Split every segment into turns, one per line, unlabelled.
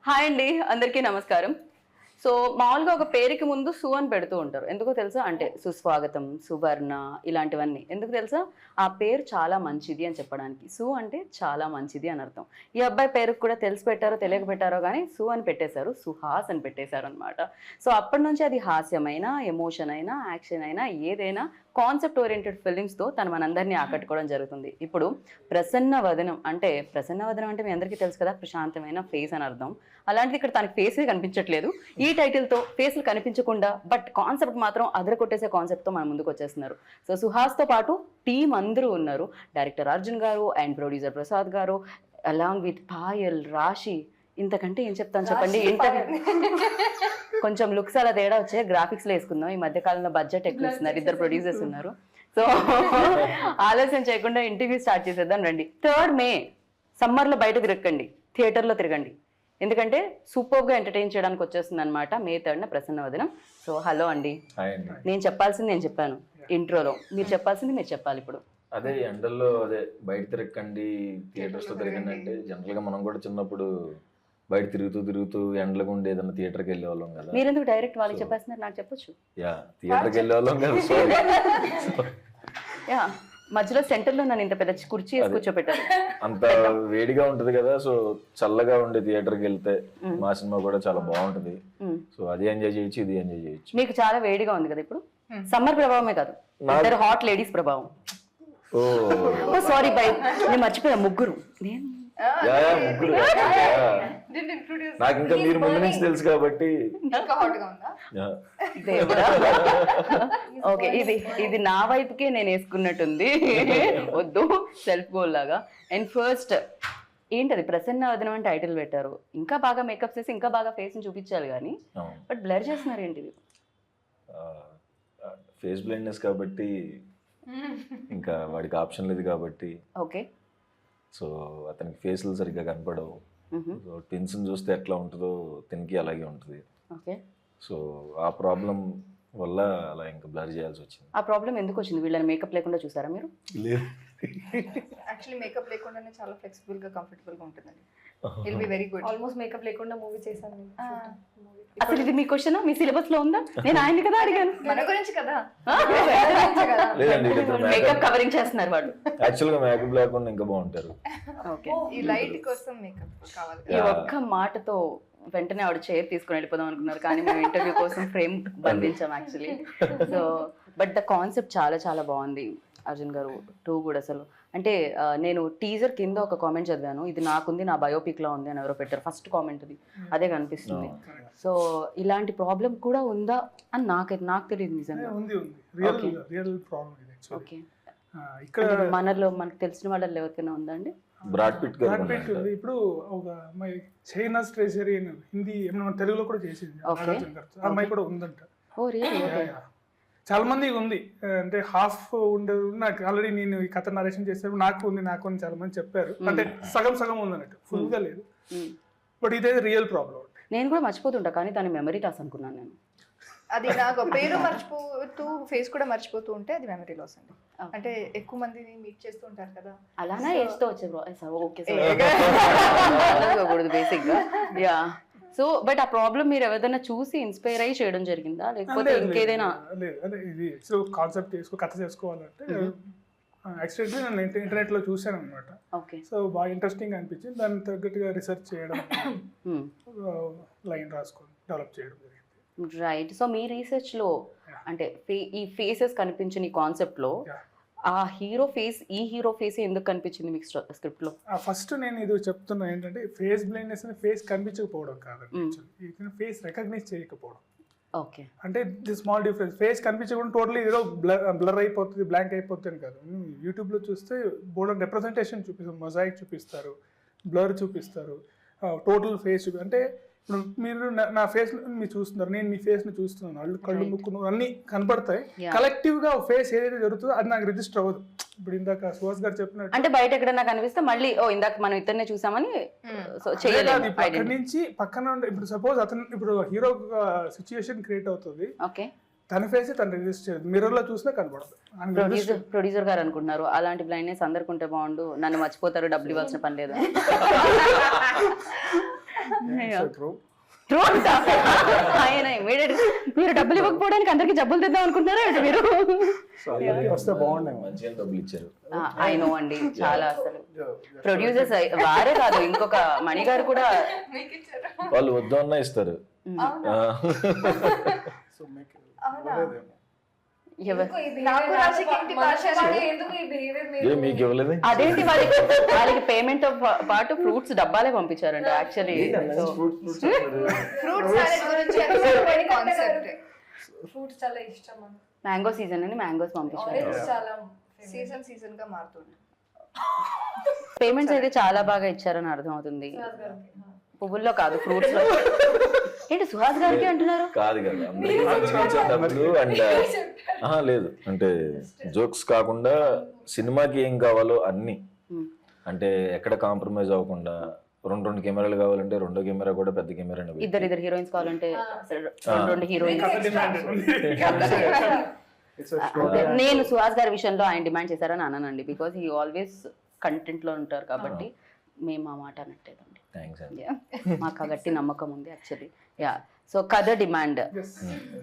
Hi అండి, అందరికీ నమస్కారం. సో మామూలుగా ఒక పేరుకి ముందు సు అని పెడుతూ ఉంటారు. ఎందుకో తెలుసా? అంటే సుస్వాగతం, సువర్ణ ఇలాంటివన్నీ. ఎందుకు తెలుసా? ఆ పేరు చాలా మంచిది అని చెప్పడానికి. సు అంటే చాలా మంచిది అని అర్థం. ఈ అబ్బాయి పేరుకు కూడా తెలిసి పెట్టారో తెలియక పెట్టారో కానీ సు అని పెట్టేశారు, సుహాస్ అని పెట్టేశారు అనమాట. సో అప్పటి నుంచి అది హాస్యమైనా, ఎమోషన్ అయినా, యాక్షన్ అయినా ఏదైనా కాన్సెప్ట్ ఓరియంటెడ్ ఫిలిమ్స్తో తను మనందరినీ ఆకట్టుకోవడం జరుగుతుంది. ఇప్పుడు ప్రసన్న వదనం అంటే మీ అందరికీ తెలుసు కదా, ప్రశాంతమైన ఫేస్ అని అర్థం. అలాంటిది ఇక్కడ తనకి ఫేసే కనిపించట్లేదు. ఈ టైటిల్తో ఫేస్లు కనిపించకుండా బట్ కాన్సెప్ట్ మాత్రం అదర కొట్టేసే కాన్సెప్ట్తో మన ముందుకు వచ్చేస్తున్నారు. సో సుహాస్తో పాటు టీం అందరూ ఉన్నారు. డైరెక్టర్ అర్జున్ గారు అండ్ ప్రొడ్యూసర్ ప్రసాద్ గారు అలాంగ్ విత్ పాయల్, రాశి. ఇంతకంటే ఏం చెప్తాను చెప్పండి. ఇంటర్వ్యూ కొంచెం లుక్స్ అలా తేడా వచ్చే గ్రాఫిక్స్లో వేసుకుందాం. ఈ మధ్య కాలంలో బడ్జెట్ ఎక్కువ ఇస్తున్నారు, ఇద్దరు ప్రొడ్యూసర్స్ ఉన్నారు. సో ఆలస్యం చేయకుండా ఇంటర్వ్యూ స్టార్ట్ చేసేద్దాం రండి. 3rd May సమ్మర్లో బయట తిరగండి, థియేటర్లో తిరగండి. ఎందుకంటే సూపర్గా ఎంటర్టైన్ చేయడానికి వచ్చేస్తుంది అనమాట May 3rd ప్రసన్న వదనం. సో హలో అండి. నేను చెప్పాల్సింది నేను చెప్పాను ఇంట్రోలో, మీరు చెప్పాల్సింది మీరు చెప్పాలి ఇప్పుడు.
అదే ఎండల్లో అదే బయట తిరగండి, థియేటర్స్ లో తిరగండి అంటే జనరల్ గా మనం కూడా చిన్నప్పుడు బయట తిరుగుతూ ఎండలకు ఉండి ఏదైనా థియేటర్కి వెళ్ళే వాళ్ళం కదా.
మీరు ఎందుకు డైరెక్ట్ వాళ్ళకి చెప్పేస్తున్నారు? నాకు చెప్పొచ్చు.
యా, థియేటర్కి వెళ్ళే వాళ్ళం కదా.
యా, మధ్యలో సెంటర్లో నన్ను ఇంత పెద్ద కుర్చీ వేసి కూర్చోబెట్టారు.
అంత వేడిగా ఉంటది కదా, సో చల్లగా ఉండే థియేటర్కి వెళ్తే మా సినిమా కూడా చాలా బాగుంటది. సో అది ఎంజాయ్ చేయొచ్చు, ఇది ఎంజాయ్ చేయొచ్చు.
మీకు చాలా వేడిగా ఉంది కదా ఇప్పుడు. సమ్మర్ ప్రభావమే కాదు, ఇద్దరు హాట్ లేడీస్ ప్రభావం. ఓ సారీ బై, నేను మర్చిపోయా, ముగ్గురు. నేను
ముగ్గురు. నాకు ఇంకా మీరు ముందు నుంచి తెలుసు కాబట్టి.
ఓకే, ఇది నా వైపుకే నేను వేసుకున్నట్టుంది, వద్దు సెల్ఫ్ గోల్ లాగా. అండ్ ఫస్ట్ ఏంటది ప్రసన్న వదనం అని టైటిల్ పెట్టారు. ఇంకా బాగా మేకప్ చేసి ఇంకా బాగా ఫేస్ ని చూపించాలి కానీ బట్ బ్లర్ చేస్తున్నారు ఏంటిది?
ఫేస్ బ్లైండ్నెస్ కాబట్టి ఇంకా వాడికి ఆప్షన్ లేదు కాబట్టి.
ఓకే,
సో అతనికి ఫేస్లు సరిగ్గా కనపడవు. సో ట్విన్స్ చూస్తే ఎట్లా ఉంటుందో తినికి అలాగే ఉంటుంది.
ఓకే,
సో ఆ ప్రాబ్లం వల్ల అలా ఇంకా బ్లర్ చేయాల్సి వచ్చింది.
ఆ ప్రాబ్లం ఎందుకు వచ్చింది? వీళ్ళని మేకప్ లేకుండా చూసారా మీరు?
లేదు,
యాక్చువల్లీ మేకప్ లేకుండానే చాలా ఫ్లెక్సిబుల్ గా కంఫర్టబుల్ గా ఉంటుందండి. Will be very good.
Almost makeup లేకుండా మూవీ చేశాను.
అసలు ఇది మీ క్వశ్చన్ మీ సిలబస్ లో ఉందా? నేను ఆయన్ని కదా అడిగాను.
మన గురించి కదా.
లేదండి,
మేకప్ కవరింగ్ చేస్తున్నారు వాళ్ళు.
యాక్చువల్ గా మేకప్ లేకుండా ఇంకా బాగుంటారు.
ఓకే,
ఈ లైట్ కోసం మేకప్ కావాలి.
ఈ ఒక్క మాటతో వెంటనే ఆవిడ చైర్ తీసుకుని వెళ్ళిపోదాం అనుకున్నారు, కానీ మేము ఇంటర్వ్యూ కోసం ఫ్రేమ్ బంధించాం actually. So but the concept చాలా చాలా బాగుంది అర్జున్ గారు. 2 కూడా అసలు అంటే నేను టీజర్ కింద ఒక కామెంట్ చదివాను, ఇది నాకుంది, నా బయోపిక్ లా ఉంది అని ఎవరో పెట్టారు. ఫస్ట్ కామెంట్ అది, అదే కనిపిస్తుంది. సో ఇలాంటి ప్రాబ్లం కూడా ఉందా అని నాకు తెలియదు నిజంగా. ఓకే, ఇక్కడ మనలో మనకు తెలిసిన వాళ్ళలో ఎవరికైనా ఉందా అండి?
బ్రాడ్ పిట్ గారు
ఇప్పుడు ఒక అమ్మాయి చైనా ట్రెజరీ అని హిందీ ఏమైనా తెలుగులో కూడా చేసింది, అమ్మాయి కూడా ఉందంట.
ఓ రియల్లీ?
చాలా మంది ఉంది, అంటే హాఫ్ ఉండదు. నాకు ఆల్రెడీ నేను ఈ కథ నరేషన్ చేసేప్పుడు నాకు ఉంది అని చాలా మంది చెప్పారు. అంటే సగం ఉంది అన్నట్టు, ఫుల్ గా లేదు. బట్ ఇదే రియల్ ప్రాబ్లం.
నేను కూడా మర్చిపోతుంటా, కానీ దాని మెమరీ లాస్ అనుకున్నాను నేను.
అది నాకు పేరు మర్చిపోతూ ఫేస్ కూడా మర్చిపోతూ ఉంటే అది మెమరీ లాస్ అండి. అంటే ఎక్కువ మందిని మీట్ చేస్తూ ఉంటారు కదా,
అలానే ఏజ్తో వచ్చే ఓకే బేసిక్ గా. యా, సో బట్ ఆ ప్రాబ్లం మీరు ఎవరైనా చూసి ఇన్స్పైర్ అయ్యి చేయడం జరిగిందా, లేకపోతే ఇంకేదైనా?
అదే ఇది సో కాన్సెప్ట్ కథ చేసుకోవాలంటే యాక్చువల్లీ నేను ఇంటర్నెట్ లో చూసాను అనమాట.
ఓకే,
సో బాగా ఇంట్రెస్టింగ్ అనిపించింది. దాన్ని తగ్గట్టుగా రీసెర్చ్ చేయడం, లైన్ రాసుకొని డెవలప్ చేయడం జరిగింది.
రైట్. సో మీ రీసెర్చ్ లో అంటే ఈ ఫేసెస్ కనిపించిన ఈ కాన్సెప్ట్ లో ఆ హీరో ఫేస్, ఈ హీరో ఫేస్ ఎందుకు కనిపించింది మీకు స్క్రిప్ట్ లో?
ఫస్ట్ నేను ఇది చెప్తున్నా ఏంటంటే ఫేస్ బ్లైండ్నెస్ అని ఫేస్ కనిపించకపోవడం కాదండి, ఫేస్ రికగ్నైజ్ చేయకపోవడం.
ఓకే,
అంటే ది స్మాల్ డిఫరెన్స్. ఫేస్ కనిపించకుండా టోటలీ ఏదో బ్లర్ అయిపోతుంది, బ్లాంక్ అయిపోతుంది కాదు. యూట్యూబ్లో చూస్తే బోర్డ్ రిప్రజెంటేషన్ చూపిస్తారు, మొజాయిక్ చూపిస్తారు, బ్లర్ చూపిస్తారు, టోటల్ ఫేస్ అంటే ఇప్పుడు మీరు నా ఫేస్ మీరు చూస్తున్నారు, నేను మీ ఫేస్ ని చూస్తున్నాను, కళ్ళు ముక్కు అన్ని కనపడతాయి. కలెక్టివ్ గా ఫేస్ ఏదైతే జరుగుతుందో అది నాకు రిజిస్టర్ అవ్వదు. ఇప్పుడు ఇందాక సుహాస్ గారు చెప్పినట్టు
అంటే బయట ఎక్కడన్నా కనిపిస్తే మళ్ళీ ఇందాక మనం ఇద్దరినే చూసామని
అక్కడి నుంచి పక్కన ఇప్పుడు సపోజ్ అతను ఇప్పుడు హీరో సిచ్యుయేషన్ క్రియేట్ అవుతుంది, తన ఫేస్ తను రిజిస్టర్ చేయదు, మిర్రర్ లో చూసినా కనపడదు.
ప్రొడ్యూసర్ గారు అనుకుంటున్నారు అలాంటి బ్లైండ్నెస్ అందరికి ఉంటే బాగుండు, నన్ను మర్చిపోతారు, డబ్బులు ఇవ్వాల్సిన పని లేదు.
ట్రూ.
ట్రూ అంట ఆయన immediate గా, మీరు డబ్బులు ఇవ్వకపోవడానికి అందరికి జబ్బులు తెద్దాం అనుకుంటున్నారా ఏంటి మీరు?
సో అందరికీ వస్తే బాగుండేమో.
మంచిగా డబ్బులు ఇచ్చారు.
ఐ నో అండి, చాలా అసలు ప్రొడ్యూసర్స్ వారే కాదు, ఇంకొక మణి గారు కూడా
వాళ్ళు వద్దు అన్నా ఇస్తారు.
సో మీకు
అవునా?
ఇవ్వలేదేమో.
నాకు రాశికి ఏంటి పార్షాలిటీ?
ఏ మీకు ఇవ్వలేదు?
అదేంటి వాళ్ళకి పేమెంట్ తో పాటు ఫ్రూట్స్ డబ్బాలే పంపించారంట యాక్చువల్లీ.
ఫ్రూట్ సాలెడ్ గురించి కాన్సెప్ట్.
ఫ్రూట్స్ చాలా ఇష్టం మనకు.
మ్యాంగో సీజన్ అని మ్యాంగోస్ పంపించారు.
ఆరెంజ్ చాలా
సీజన్ గా మారుతుంది.
పేమెంట్స్ అయితే చాలా బాగా ఇచ్చారని అర్థం అవుతుంది.
సుహాస్ గారికి.
పువ్వుల్లో కాదు, ఫ్రూట్స్ లో. ఏంటి సుహాస్ గారికి అంటున్నారు?
కాదు కదా, అందరికీ మంచిగా ఇచ్చారు డబ్బులు. అండ్ లేదు అంటే జోక్స్ కాకుండా సినిమాకి ఏం కావాలో అన్ని, అంటే ఎక్కడ కాంప్రమైజ్ అవ్వకుండా, రెండు కెమెరాలు కావాలంటే రెండో కెమెరా కూడా పెద్ద కెమెరా.
ఇద్దరు హీరోయిన్స్ కావాలంటే రెండు హీరోయిన్స్. నేను సుహాస్ గారి విషయంలో ఆయన డిమాండ్ చేశారని అన్నానండి, బికాస్ హీ ఆల్వేస్ కంటెంట్ లో ఉంటారు కాబట్టి మేము ఆ మాట అనట్లేదండి.
థ్యాంక్స్ అండి.
మాకు ఆ గట్టి నమ్మకం ఉంది యాక్చువల్లీ. యా, సో కథ డిమాండ్,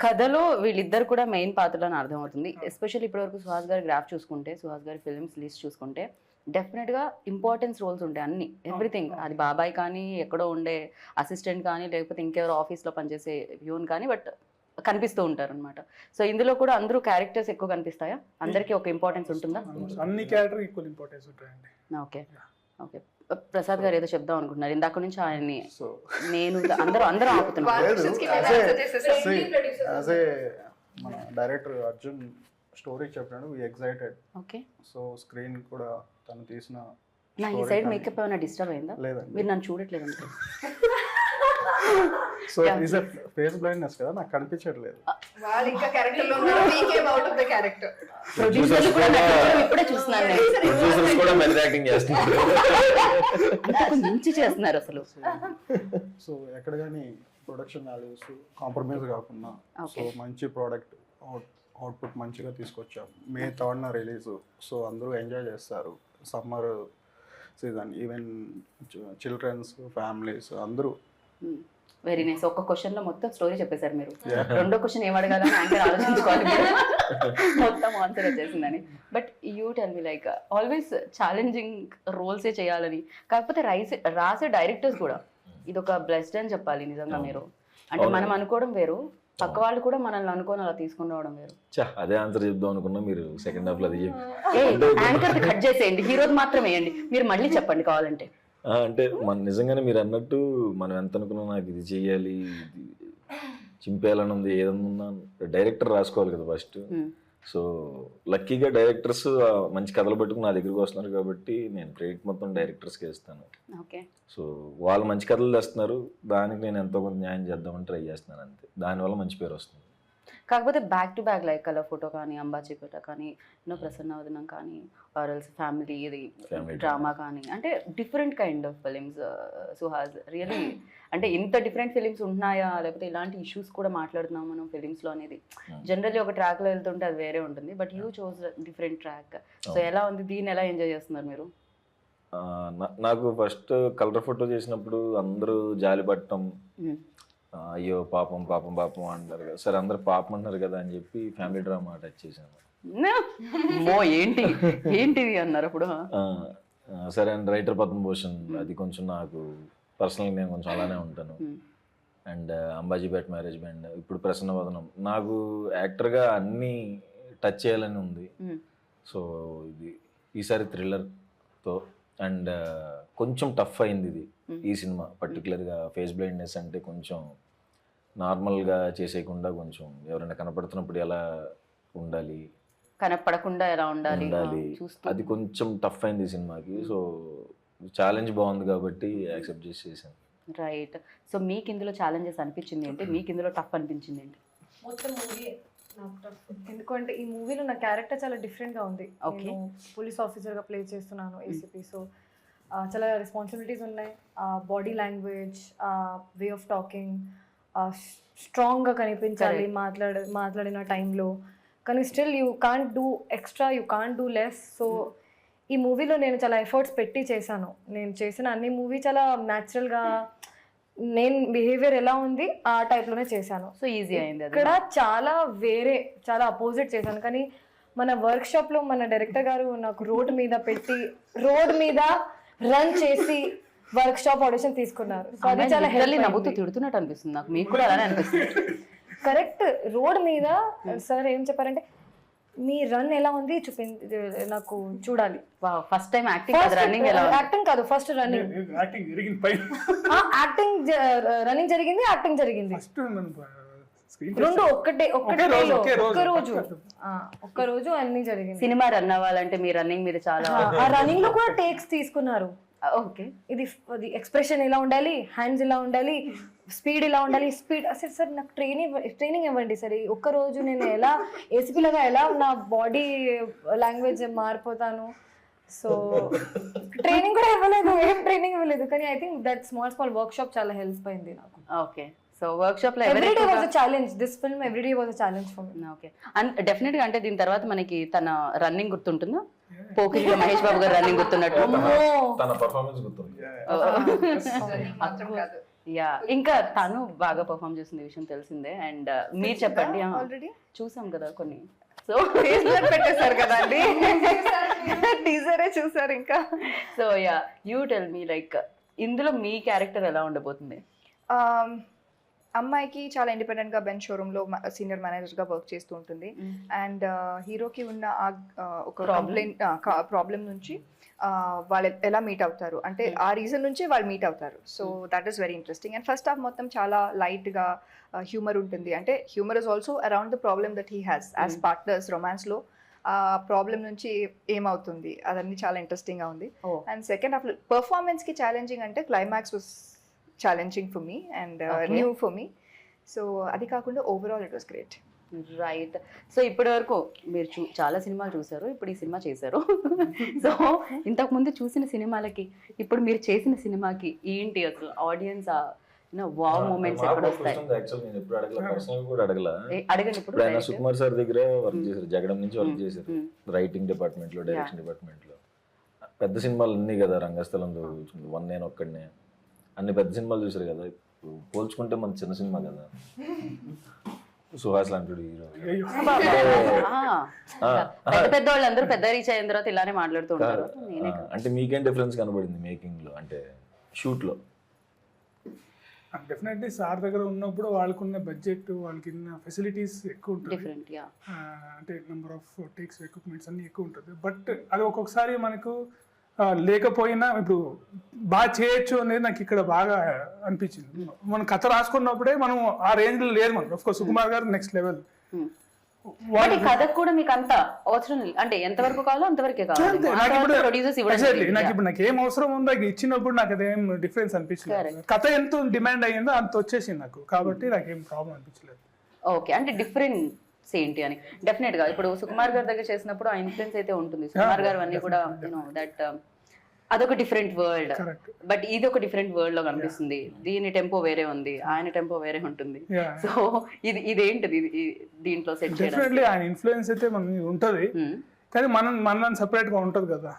కథలో వీళ్ళిద్దరు కూడా మెయిన్ పాత్రలు అని అర్థమవుతుంది. ఎస్పెషల్లీ ఇప్పటివరకు సుహాస్ గారి గ్రాఫ్ చూసుకుంటే, సుహాస్ గారి ఫిల్మ్స్ లిస్ట్ చూసుకుంటే డెఫినెట్గా ఇంపార్టెన్స్ రోల్స్ ఉంటాయి అన్ని, ఎవ్రీథింగ్. అది బాబాయ్ కానీ, ఎక్కడో ఉండే అసిస్టెంట్ కానీ, లేకపోతే ఇంకెవరో ఆఫీస్లో పనిచేసే వ్యూన్ కానీ, బట్ కనిపిస్తూ ఉంటారు అనమాట. సో ఇందులో కూడా అందరూ క్యారెక్టర్స్ ఎక్కువ కనిపిస్తాయా? అందరికీ ఒక ఇంపార్టెన్స్ ఉంటుందా?
అన్ని క్యారెక్టర్ ఈక్వల్ ఇంపార్టెన్స్ ఉంటాయండి.
Okay okay. ప్రసాద్ గారు ఏదో చెప్దాం అనుకుంటున్నారు ఇందాక నుంచి ఆయన్ని.
సో
నేను అందరూ ఆపుతున్నారు.
యాజ్ ఏ మన డైరెక్టర్ అర్జున్ స్టోరీ చెప్పినాడు, వి ఎక్సైటెడ్.
ఓకే,
సో స్క్రీన్ కూడా తను తీసిన
నా ఈ సైడ్ మేకప్ ఏమైనా డిస్టర్బ్ అయిందా?
లేదండి.
మీరు నన్ను చూడట్లేదు అంటే.
సో ఈజ్ ఫేస్ బ్లైండ్నెస్ కదా, నాకు కనిపించట్లేదు.
వాళ్ళు ఇంకా క్యారెక్టర్ లో ఉన్నారు, we came out of the character.
ప్రొడ్యూసర్లు కూడా నటించడం ఇప్పుడే చూస్తున్నాను నేను.
ప్రొడ్యూసర్స్ కూడా మెథడ్ యాక్టింగ్ చేస్తున్నారు.
అంతకు మించి చేస్తున్నారు అసలు.
సో ఎక్కడ కానీ ప్రొడక్షన్ వాల్యూస్ కాంప్రమైజ్ కాకుండా, సో మంచి ప్రోడక్ట్ అవుట్పుట్ మంచిగా తీసుకొచ్చాం. May 3rd రిలీజ్, సో అందరూ ఎంజాయ్ చేస్తారు. Summer season, even children's, families అందరూ.
Very nice. ఒక్క క్వశ్చన్ లో మొత్తం స్టోరీ చెప్పేశారు మీరు. రెండో క్వశ్చన్ ఏం అడగాలని యాంకర్ ఆలోచించుకోవాలి. మొత్తం ఆన్సర్ వచ్చేసిందని. But you tell me, like always challenging రోల్సే చేయాలని, కాకపోతే రాసే డైరెక్టర్స్ కూడా ఇది ఒక బ్లెస్డ్ అని చెప్పాలి నిజంగా. మీరు అంటే మనం అనుకోవడం వేరు, పక్క వాళ్ళు కూడా మనల్ని అనుకోని అలా తీసుకుని రావడం వేరు.
అదే ఆన్సర్ చెప్దాం అనుకున్నా, మీరు సెకండ్ హాఫ్ లో అది చెప్పి
యాంకర్ కట్ చేసేయండి, హీరోది మాత్రం వేయండి. మీరు మళ్ళీ చెప్పండి కావాలంటే.
అంటే మన నిజంగానే మీరు అన్నట్టు మనం ఎంత అనుకున్నా నాకు ఇది చెయ్యాలి, ఇది చింపేయాలని ఉంది, ఏదన్నా డైరెక్టర్ రాసుకోవాలి కదా ఫస్ట్. సో లక్కీగా డైరెక్టర్స్ మంచి కథలు పట్టుకుని నా దగ్గరికి వస్తున్నారు కాబట్టి నేను క్రెడిట్ మొత్తం డైరెక్టర్స్కి ఇస్తాను.
ఓకే,
సో వాళ్ళు మంచి కథలు తెస్తున్నారు, దానికి నేను ఎంతో కొంత న్యాయం చేద్దామని ట్రై చేస్తున్నాను అంతే. దానివల్ల మంచి పేరు వస్తుంది.
కాకపోతే back to back like colour photo కానీ, అంబాజీపేట కానీ, ప్రసన్నవదనం కానీ, ఆర్ఎల్స్ ఫ్యామిలీ ఇది డ్రామా కానీ, అంటే different kind of films Suhas. Really అంటే ఇంత డిఫరెంట్ ఫిలిమ్స్ ఉన్నాయా, లేకపోతే ఇలాంటి ఇష్యూస్ కూడా మాట్లాడుతున్నాం మనం ఫిలిమ్స్లో అనేది. జనరల్లీ ఒక ట్రాక్లో వెళ్తుంటే అది వేరే ఉంటుంది, but you chose different track. So ఎలా ఉంది, దీన్ని ఎలా ఎంజాయ్ చేస్తున్నారు మీరు?
నాకు ఫస్ట్ కలర్ ఫోటో చేసినప్పుడు అందరూ జాలి పట్టడం, అయ్యో పాపం పాపం పాపం అంటారు కదా, సరే అందరు పాపం అంటారు కదా అని చెప్పి ఫ్యామిలీ డ్రామా టచ్ చేశాను.
ఏంటిది అన్నారు అప్పుడు.
సరే అండ్ రైటర్ పద్మభూషణ్, అది కొంచెం నాకు పర్సనల్గా నేను కొంచెం అలానే ఉంటాను. అండ్ అంబాజీపేట మ్యారేజ్ బ్యాండ్, ఇప్పుడు ప్రసన్నవదనం. నాకు యాక్టర్గా అన్నీ టచ్ చేయాలని ఉంది. సో ఇది ఈసారి థ్రిల్లర్తో అండ్ కొంచెం టఫ్ అయింది ఇది ఈ సినిమా. పర్టికులర్గా ఫేస్ బ్లైండ్నెస్ అంటే కొంచెం నార్మల్గా చేసేయకుండా కొంచెం ఎవరైనా కనపడుతున్నప్పుడు ఎలా ఉండాలి,
కనపడకుండా ఎలా ఉండాలి,
అది కొంచెం టఫ్ అయింది ఈ సినిమాకి. సో ఛాలెంజ్ బాగుంది కాబట్టి యాక్సెప్ట్ చేసేసాను.
రైట్. సో మీకు ఇందులో ఛాలెంజెస్ అనిపించింది ఏంటి, మీకు ఇందులో టఫ్ అనిపించింది ఏంటి?
మొత్తం మూవీ నాకు టఫ్.
ఎందుకంటే ఈ మూవీలో నా క్యారెక్టర్ చాలా డిఫరెంట్గా ఉంది.
ఓకే,
పోలీస్ ఆఫీసర్గా ప్లే చేస్తున్నాను, ఏసీపీ. సో చాలా రెస్పాన్సిబిలిటీస్ ఉన్నాయి. Body language, way of talking స్ట్రాంగ్గా కనిపించాలి మాట్లాడిన టైంలో. కానీ still you can't do extra, you can't do less. So ఈ మూవీలో నేను చాలా ఎఫర్ట్స్ పెట్టి చేశాను. నేను చేసిన అన్ని మూవీ చాలా న్యాచురల్గా నేను బిహేవియర్ ఎలా ఉంది ఆ type లోనే చేశాను.
సో ఈజీ అయింది అది.
ఇక్కడ చాలా చాలా అపోజిట్ చేశాను. కానీ మన వర్క్షాప్ లో మన డైరెక్టర్ గారు నాకు రోడ్ మీద పెట్టి రోడ్ మీద రన్ చేసి వర్క్షాప్ ఆడిషన్ తీసుకున్నారు. సో అది చాలా
Literally నవ్వుతూ తిడుతున్నట్టు అనిపిస్తుంది నాకు, మీకు కూడా అలానే అనిపిస్తుంది.
కరెక్ట్. రోడ్ మీద సార్ ఏం చెప్పారంటే మీ రన్ ఎలా ఉంది నాకు చూడాలి.
ఫస్ట్ టైం యాక్టింగ్ రన్నింగ్ ఎలా ఉంది?
యాక్టింగ్ కాదు, ఫస్ట్ రన్నింగ్.
యాక్టింగ్ జరిగింది పైన
యాక్టింగ్ రన్నింగ్ జరిగింది, యాక్టింగ్ జరిగింది.
ఫస్ట్ స్క్రీన్
రెండు ఒక్క రోజు అన్ని జరిగింది.
సినిమా రన్ అవ్వాలంటే మీ రన్నింగ్ మీద చాలా
ఆ రన్నింగ్ లో కూడా టేక్స్ తీసుకున్నారు.
ఓకే.
ఇది ఎక్స్ప్రెషన్ ఎలా ఉండాలి, హ్యాండ్స్ ఎలా ఉండాలి, స్పీడ్ ఎలా ఉండాలి. స్పీడ్ అసలు సార్ నాకు ట్రైనింగ్ ఇవ్వండి సార్. ఒక్క రోజు నేను ఎలా ఏసీపీ లాగా ఎలా నా బాడీ లాంగ్వేజ్ మారిపోతాను. సో ట్రైనింగ్ కూడా ఇవ్వలేదు, ఏం ట్రైనింగ్ ఇవ్వలేదు. కానీ I think that small work shop చాలా హెల్ప్ అయింది నాకు.
ఓకే. సో వర్క్ షాప్ లో
everyday was a challenge. This film everyday was a challenge for me.
Okay. And definite గా అంటే దీని తర్వాత మనకి తన రన్నింగ్ గుర్తుంటుందా? పోకిరిలో మహేష్ బాబు గారు రన్నింగ్ గుర్తున్నట్టు.
తన పర్ఫార్మెన్స్ గుర్తుంది.
మాత్రం కాదు.
యా, ఇంకా తను బాగా పర్ఫామ్ చేసిన విషయం తెలిసిందే. అండ్ మీరు చెప్పండి.
ఆల్రెడీ
చూసాం కదా కొన్ని. సో
ఫేస్బుక్ పెట్టేశారు కదా అండి, టీజరే చూసారు ఇంకా.
So yeah, you tell me like ఇందులో మీ క్యారెక్టర్ ఎలా ఉండబోతుంది?
అమ్మాయికి చాలా ఇండిపెండెంట్ గా బెంచ్ షోరూమ్ లో సీనియర్ మేనేజర్ గా వర్క్ చేస్తూ ఉంటుంది. అండ్ హీరోకి ఉన్న ఒక ప్రాబ్లం నుంచి వాళ్ళు ఎలా మీట్ అవుతారు అంటే ఆ రీజన్ నుంచి వాళ్ళు మీట్ అవుతారు. So that is very interesting. And first half మొత్తం చాలా లైట్ గా హ్యూమర్ ఉంటుంది. అంటే humour is also around the problem that he has as partners romance లో. ఆ ప్రాబ్లం నుంచి ఏమవుతుంది అదన్నీ చాలా ఇంట్రెస్టింగ్ గా ఉంది. అండ్ సెకండ్ హాఫ్ పర్ఫార్మెన్స్ కి ఛాలెంజింగ్ అంటే climax was challenging for me and new for me. So అది కాకుండా overall it was great.
Right. So ఇప్పటి వరకు మీరు చాలా సినిమాలు చూసారు, ఇప్పుడు ఈ సినిమా చేశారు. సో ఇంతకు ముందు చూసిన సినిమాలకి ఇప్పుడు మీరు చేసిన సినిమాకి ఏంటి అసలు ఆడియన్స్ వావ్ మూమెంట్స్ ఎక్కడ వస్తాయి?
యాక్చువల్లీ నేను ఎప్పుడు అడగల, పర్సనల్ కూడా అడగల.
అడగండి. ఇప్పుడు
ఆయన సుకుమార్ సార్ దగ్గర వర్క్ చేశారు, జగడం నుంచి వర్క్ చేశారు, రైటింగ్ డిపార్ట్మెంట్ లో, డైరెక్షన్ డిపార్ట్మెంట్ లో. పెద్ద సినిమాలు అన్నీ కదా, రంగస్థలంలో వన్ నేను ఒక్కడనే అన్ని పెద్ద సినిమాలు చూసారు కదా. పోల్చుకుంటే మన చిన్న సినిమా కదా సుహాస్ లాంటి హీరో.
పెద్ద వాళ్ళందరూ పెద్ద రీచ్ అయిన తర్వాత ఇలానే మాట్లాడుతూ ఉంటారు.
అంటే మీకేం డిఫరెన్స్ కనబడింది మేకింగ్ లో, అంటే షూట్ లో?
డెఫినెట్లీ సార్ దగ్గర ఉన్నప్పుడు వాళ్ళకున్న బడ్జెట్, వాళ్ళకి ఉన్న ఫెసిలిటీస్ ఎక్కువ ఉంటుంది.
డిఫరెంట్. యా,
అంటే నెంబర్ ఆఫ్ టేక్స్, ఎక్విప్మెంట్స్ అన్ని ఎక్కువ ఉంటుంది. బట్ అది ఒక్కొక్కసారి మనకు లేకపోయినా ఇప్పుడు బాగా చేయొచ్చు అనేది నాకు ఇక్కడ బాగా అనిపించింది. మనం కథ రాసుకున్నప్పుడే మనం ఆ రేంజ్ లో లేదు. మనం ఆఫ్ కోర్స్ సుకుమార్ గారు నెక్స్ట్ లెవెల్.
కథకు కూడా మీకు అంత అవసరం అంటే ఎంతవరకు కావాలో అంతవరకే కావాలి.
నాకు ఇప్పుడు నాకు ఏం అవసరం ఉందో ఇచ్చినప్పుడు నాకు అదేం డిఫరెన్స్ అనిపించలేదు. కథ ఎంత డిమాండ్ అయ్యిందో అంత వచ్చేసింది నాకు, కాబట్టి నాకేం ప్రాబ్లం అనిపించలేదు.
ఓకే. అంటే డిఫరెన్స్ ఏంటి అని డెఫినెట్ గా ఇప్పుడు సుకుమార్ గారి దగ్గర చేసినప్పుడు ఆ ఇన్ఫ్లుయెన్స్ అయితే ఉంటుంది. సుకుమార్ గారు అన్ని కూడా దట్ అదొక డిఫరెంట్ వరల్డ్, బట్ ఇది ఒక డిఫరెంట్ వరల్డ్ లో కనిపిస్తుంది. దీని టెంపో వేరే ఉంది, ఆయన టెంపో వేరే ఉంటుంది. సో ఇదేంటిది దీంట్లో సెట్ చేయడం?
ఆయన ఇన్ఫ్లుయెన్స్ అయితే మనకి ఉంటది, కానీ మనం సెపరేట్ గా ఉంటది కదా.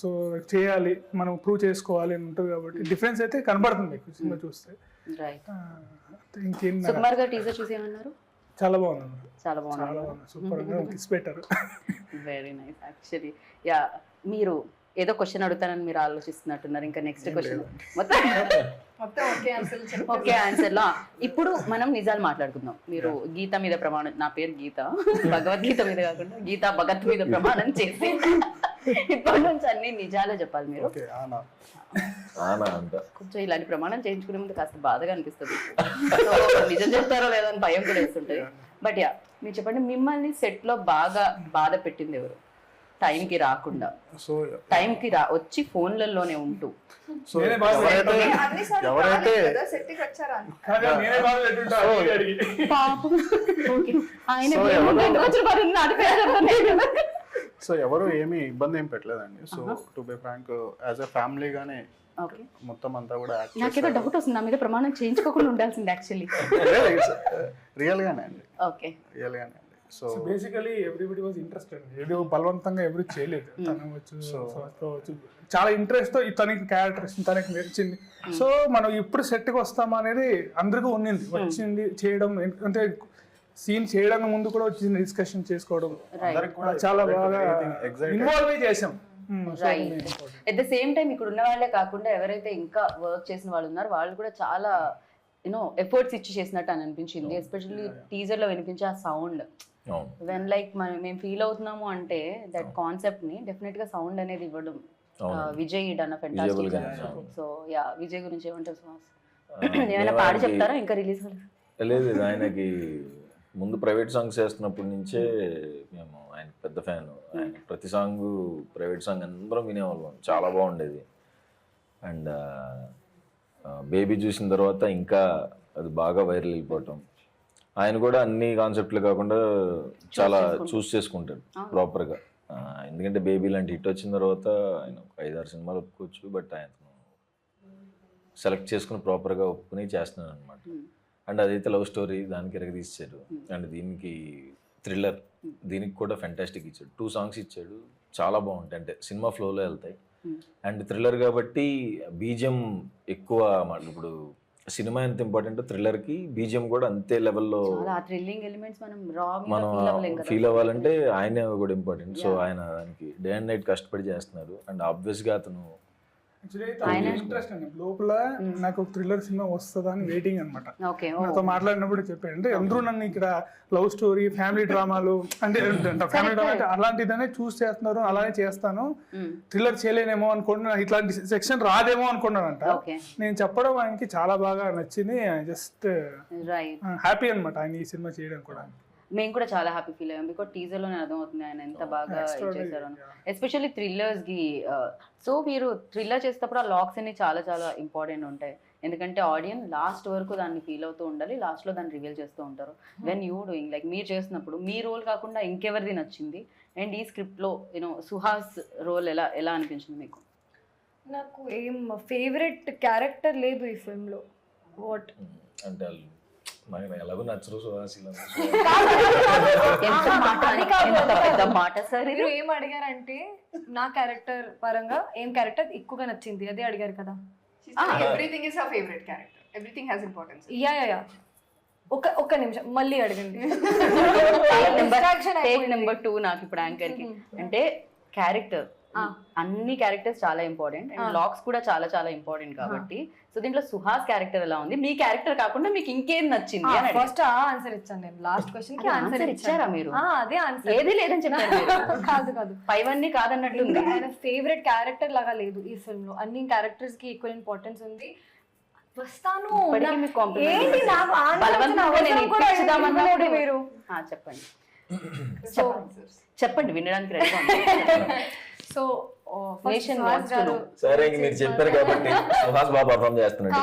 సో చేయాలి, మనం ప్రూవ్ చేసుకోవాలి అని ఉంటది, కాబట్టి డిఫరెన్స్ అయితే కనబడుతుంది సినిమా చూస్తే.
రైట్.
ఇంకేం
సుకుమార్ గారు టీజర్ చూసి ఏమన్నారు?
చాలా బాగుంది,
చాలా బాగుంది,
సూపర్ గా కిస్ పెట్టారు.
Very nice. యాక్చువల్లీ యా, మీరు ఏదో క్వశ్చన్ అడుగుతానని మీరు ఆలోచిస్తున్నట్టున్నారు. ఇంకా నెక్స్ట్ క్వశ్చన్ మొత్తం ఓకే ఆన్సర్ లో. ఇప్పుడు మనం నిజాలు మాట్లాడుకుందాం. మీరు గీత మీద ప్రమాణం, నా పేరు గీత, భగవద్గీత మీద కాకుండా గీత భగత్ మీద ప్రమాణం చేసి ఇప్పటి నుంచి అన్ని నిజాలే చెప్పాలి మీరు. కొంచెం ఇలాంటి ప్రమాణం చేయించుకునే ముందు కాస్త బాధగా అనిపిస్తుంది, నిజం చెప్తారో లేదో అని భయం కూడా వేస్తుంటది. బట్ యా, మీరు చెప్పండి, మిమ్మల్ని సెట్ లో బాగా బాధ పెట్టింది ఎవరు? టైంకి రాకుండా, టైంకి వచ్చి ఫోన్లలోనే ఉంటూ
సో ఎవరు ఏమీ ఇబ్బంది ఏం పెట్టలేదండి. So to be frank, as a family గానే మొత్తం అంతా కూడా
నాకేదో డౌట్ వస్తుంది, నా మీద ప్రమాణం చేయించుకోకుండా ఉండాల్సింది యాక్చువల్లీ.
రియల్ గానే అండి,
ఓకే,
రియల్ గానే అండి. So
basically everybody was interested. ఏదో బలవంతంగా ఎవరు చేయలేదు. తను వచ్చు చాలా ఇంట్రెస్ట్ తో తనకి క్యారెక్టర్ తనకి నచ్చింది. సో మనం ఇప్పుడు సెట్కి వస్తామా అనేది అందరికీ ఉన్నింది, వచ్చింది చేయడం. అంటే సీన్ చేయడానికి ముందు కూడా వచ్చింది డిస్కషన్ చేసుకోవడం, చాలా బాగా ఇన్వాల్వ్ చేసాం.
ఎట్ ద సేమ్ టైం ఇక్కడ ఉన్న వాళ్ళే కాకుండా ఎవరైతే ఇంకా వర్క్ చేసిన వాళ్ళు ఉన్నారో వాళ్ళు కూడా చాలా ఎఫర్ట్స్ ఇచ్చి చేసినట్టు అని అనిపించింది. ఎస్పెషల్లీ టీజర్ లో వినిపించే ఆ సౌండ్, వెన్ లైక్ మేము ఫీల్ అవుతున్నాము అంటే దట్ కాన్సెప్ట్ ని డెఫినెట్ గా సౌండ్ అనేది ఇవ్వడం Vijay done fantastic. So yeah, Vijay గురించి ఏమంటారు సుహాస్? ఏమైనా పాడి చెప్తారా ఇంకా రిలీజ్?
లేదు, ఆయనకి ముందు ప్రైవేట్ సాంగ్స్ చేస్తున్నప్పటి నుంచే మేము ఆయన పెద్ద ఫ్యాన్. ఆయన ప్రతి సాంగ్ ప్రైవేట్ సాంగ్ అందరం వినేవాళ్ళం, చాలా బాగుండేది. అండ్ బేబీ చూసిన తర్వాత ఇంకా అది బాగా వైరల్ వెళ్ళిపోవటం. ఆయన కూడా అన్ని కాన్సెప్ట్లు కాకుండా చాలా చూస్ చేసుకుంటాడు ప్రాపర్గా. ఎందుకంటే బేబీ లాంటి హిట్ వచ్చిన తర్వాత ఆయన 5-6 సినిమాలు ఒప్పుకోవచ్చు, బట్ ఆయన సెలెక్ట్ చేసుకుని ప్రాపర్గా ఒప్పుకుని చేస్తున్నాడు అనమాట. అండ్ అదైతే లవ్ స్టోరీ, దానికి ఎరగదీశాడు. అండ్ దీనికి థ్రిల్లర్, దీనికి కూడా ఫెంటాస్టిక్ ఇచ్చాడు. 2 సాంగ్స్ ఇచ్చాడు, చాలా బాగుంటాయి, అంటే సినిమా ఫ్లోలో వెళ్తాయి. అండ్ థ్రిల్లర్ కాబట్టి బీజిఎం ఎక్కువ. ఇప్పుడు సినిమా ఎంత ఇంపార్టెంట్, థ్రిల్లర్కి బీజిఎం కూడా అంతే లెవెల్లో మనం ఫీల్ అవ్వాలంటే ఆయనే కూడా ఇంపార్టెంట్. సో ఆయన దానికి డే అండ్ నైట్ కష్టపడి చేస్తున్నారు. అండ్ ఆబ్వియస్గా అతను
ఇంట్రెస్ట్ అండి లోపల. నాకు ఒక థ్రిల్లర్ సినిమా వస్తుందా అని వెయిటింగ్ అనమాట. నాతో మాట్లాడినప్పుడు చెప్పాడు, అంటే అందరూ నన్ను ఇక్కడ లవ్ స్టోరీ, ఫ్యామిలీ డ్రామాలు అంటే ఫ్యామిలీ డ్రామా అలాంటిదనే చూస్ చేస్తున్నారు, అలానే చేస్తాను, థ్రిల్లర్ చేయలేనేమో అనుకున్నా, ఇట్లాంటి సెక్షన్ రాదేమో అనుకున్నానంట. నేను చెప్పడం ఆయనకి చాలా బాగా నచ్చింది. జస్ట్ హ్యాపీ అనమాట ఆయన ఈ సినిమా చేయడం కూడా.
మేము కూడా చాలా హ్యాపీ ఫీల్ అయ్యాం, బికాజ్ టీజర్ లోనే అర్థమవుతుంది ఆయన ఎంత బాగా చేశారు. ఎస్పెషల్లీ థ్రిల్లర్స్ కి. సో మీరు థ్రిల్లర్ చేసేటప్పుడు ఆ లాక్స్ అన్ని చాలా చాలా ఇంపార్టెంట్ ఉంటాయి, ఎందుకంటే ఆడియన్స్ లాస్ట్ వరకు దాన్ని ఫీల్ అవుతూ ఉండాలి, లాస్ట్ లో దాన్ని రివీల్ చేస్తూ ఉంటారు. వెన్ యూ డూయింగ్ లైక్ మీరు చేసినప్పుడు మీ రోల్ కాకుండా ఇంకెవరిది నచ్చింది? అండ్ ఈ స్క్రిప్ట్ లో సుహాస్ రోల్ ఎలా అనిపించింది మీకు?
నాకు ఏం ఫేవరెట్ క్యారెక్టర్ లేదు ఈ ఫిల్మ్ లో. వాట్
అంటే ఎలాగో నచ్చరు సుహాస్.
మీరు ఏం అడిగారంటే నా క్యారెక్టర్ పరంగా ఏం క్యారెక్టర్ ఎక్కువగా నచ్చింది అదే అడిగారు కదా.
Everything is her favourite character, everything has importance.
Yeah ఒక్క నిమిషం మళ్ళీ అడగండి.
నెంబర్ 2 నాకు ఇప్పుడు యాంకర్ కి అంటే క్యారెక్టర్, అన్ని క్యారెక్టర్స్ చాలా ఇంపార్టెంట్ అండ్ లాక్స్ కూడా చాలా చాలా ఇంపార్టెంట్ కాబట్టి. సో దీంట్లో సుహాస్ క్యారెక్టర్ ఎలా ఉంది, మీ క్యారెక్టర్ కాకుండా మీకు ఇంకేం నచ్చింది?
ఫస్ట్ ఆన్సర్ ఇచ్చాను నేను, లాస్ట్ క్వశ్చన్ కి ఆన్సర్
ఇచ్చారా మీరు?
అదే ఆన్సర్,
ఏది లేదని చెప్పారు.
కాదు
పైవన్నీ కాదన్నట్టుంది.
ఆయన ఫేవరెట్ క్యారెక్టర్ లాగా లేదు ఈ ఫిల్మ్ లో, అన్ని క్యారెక్టర్స్ కి ఈక్వల్ ఇంపార్టెన్స్ ఉంది. వస్తాను మీరు
చెప్పండి వినడానికి రెడీగా.
సో
సరే మీరు చెప్పారు కాబట్టి సుహాస్ బాగా పర్ఫార్మ్ చేస్తున్నాడు.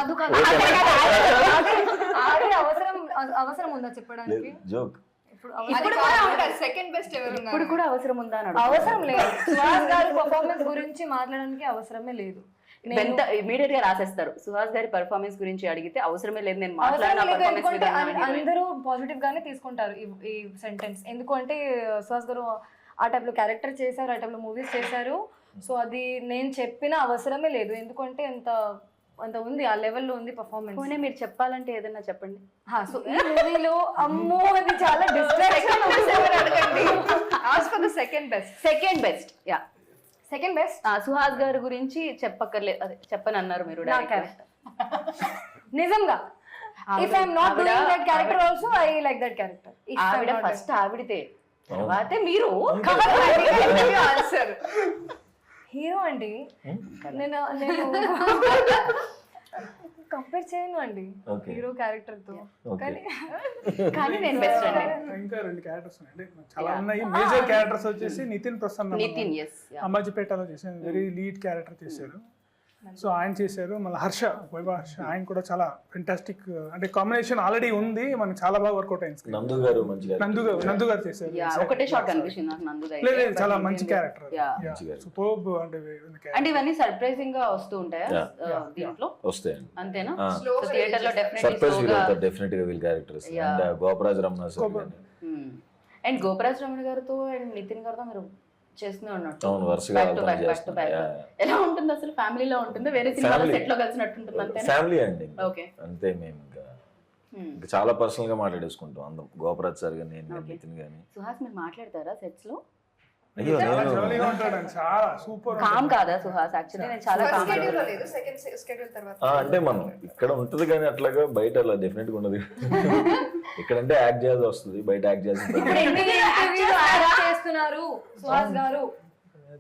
అవసరం ఉందా చెప్పడానికి?
జోక్.
సెకండ్ బెస్ట్
ఇప్పుడు కూడా అవసరం ఉందా?
అవసరం లేదు. సుహాస్ గారి పర్ఫార్మెన్స్ గురించి మాట్లాడడానికి అవసరమే లేదు.
ఇమీడియట్ గా రాసేస్తారు. సుహాస్ గారి పర్ఫార్మెన్స్ గురించి అడిగితే అవసరమే లేదు నేను మాట్లాడిన పర్ఫార్మెన్స్ మీద.
అందరూ పాజిటివ్ గానే తీసుకుంటారు ఈ సెంటెన్స్, ఎందుకంటే సుహాస్ గారు ఆ టైప్ లో క్యారెక్టర్ చేశారు, ఆ టైప్ లో మూవీస్ చేశారు. సో అది నేను చెప్పిన అవసరమే లేదు, ఎందుకంటే అంత ఉంది, ఆ లెవెల్లో ఉంది పర్ఫార్మెన్స్.
మీరు చెప్పాలంటే ఏదన్నా చెప్పండి.
సో ఈ మూవీలో అమ్మో అది చాలా distraction.
Second best yeah
second best
Suhas గారి గురించి చెప్పక్కర్లేదు, అదే చెప్పని అన్నారు మీరు.
నిజంగా if I'm not doing that character also I like that character.
ఆవిడ ఫస్ట్ ఆవిడితే, తర్వాతే మీరు
ఆన్సర్.
హీరో అండి, నేను కంపేర్ చేయను అండి హీరో క్యారెక్టర్ తో.
కానీ నేను బెస్ట్ అండి.
ఇంకా 2 క్యారెక్టర్స్ ఉన్నాయి, చాలా ఉన్నాయి. మేజర్ క్యారెక్టర్స్ వచ్చేసి నితిన్ ప్రసన్న, అంబాజీపేటలో చేశారు, వెరీ లీడ్ క్యారెక్టర్ చేశారు. సో ఆయన చేశారు. మళ్ళీ వైభవ్ హర్ష, ఆయన కూడా చాలా ఫెంటాస్టిక్, అంటే కాంబినేషన్ ఆల్రెడీ ఉంది, మనకి చాలా బాగా వర్కౌట్ అయింది. నందు గారు చేశారు.
ఒకటే షాట్ కనిపిస్తుంది నాకు నందు గారు.
లేదు చాలా మంచి క్యారెక్టర్, సూపర్బ్.
అంటే ఇవన్నీ సర్ప్రైజింగ్ గా వస్తూ ఉంటాయా దీంట్లో?
వస్తాయి
అంతేనా? థియేటర్ లో
సర్ప్రైజ్ ఫీల్ అవుతారు డెఫినెట్ గా వీళ్ళ characters. And Gopraj Ramana sir
and Gopraj Ramana గారితో అండ్ నితిన్ గారితో మీరు చేస్తూనే ఉన్నట్టు
అవును, వరుసగా
బ్యాక్ టు బ్యాక్
చేస్తున్నాం.
ఎలా ఉంటుంది అసలు? ఫ్యామిలీలో ఉంటుందా, వేరే సినిమాలో
Family.
సెట్ లో కలిసినట్టు ఉంటుంది అంతే?
ఫ్యామిలీ అండి.
ఓకే.
అంతే, మేము ఇంకా చాలా పర్సనల్ గా మాట్లాడేసుకుంటాం అందరం, గోపరాజ్ సార్ గాని నేను కానీ
Okay.
నితిన్ గాని.
సుహాస్ మీరు మాట్లాడతారా సెట్స్ లో?
అయ్యో
చాలా
నేను
jolly గా ఉంటాడు ఆయన, చాలా సూపర్
కామ్ కాదా సుహాస్? యాక్చువల్లీ నేను చాలా
ఫస్ట్
కామ్.
షెడ్యూల్ లో లేదు, సెకండ్ షెడ్యూల్ తర్వాత
అంటే మనం ఇక్కడ ఉంటది కానీ అట్లాగా బయట అలా డెఫినెట్ గా ఉండదు. ఇక్కడంటే యాక్ట్ చేయాల్సి వస్తుంది, బయట యాక్ట్ చేయాల్సి
ఇప్పుడు ఎన్ని interviews act చేస్తున్నారు సుహాస్ గారు?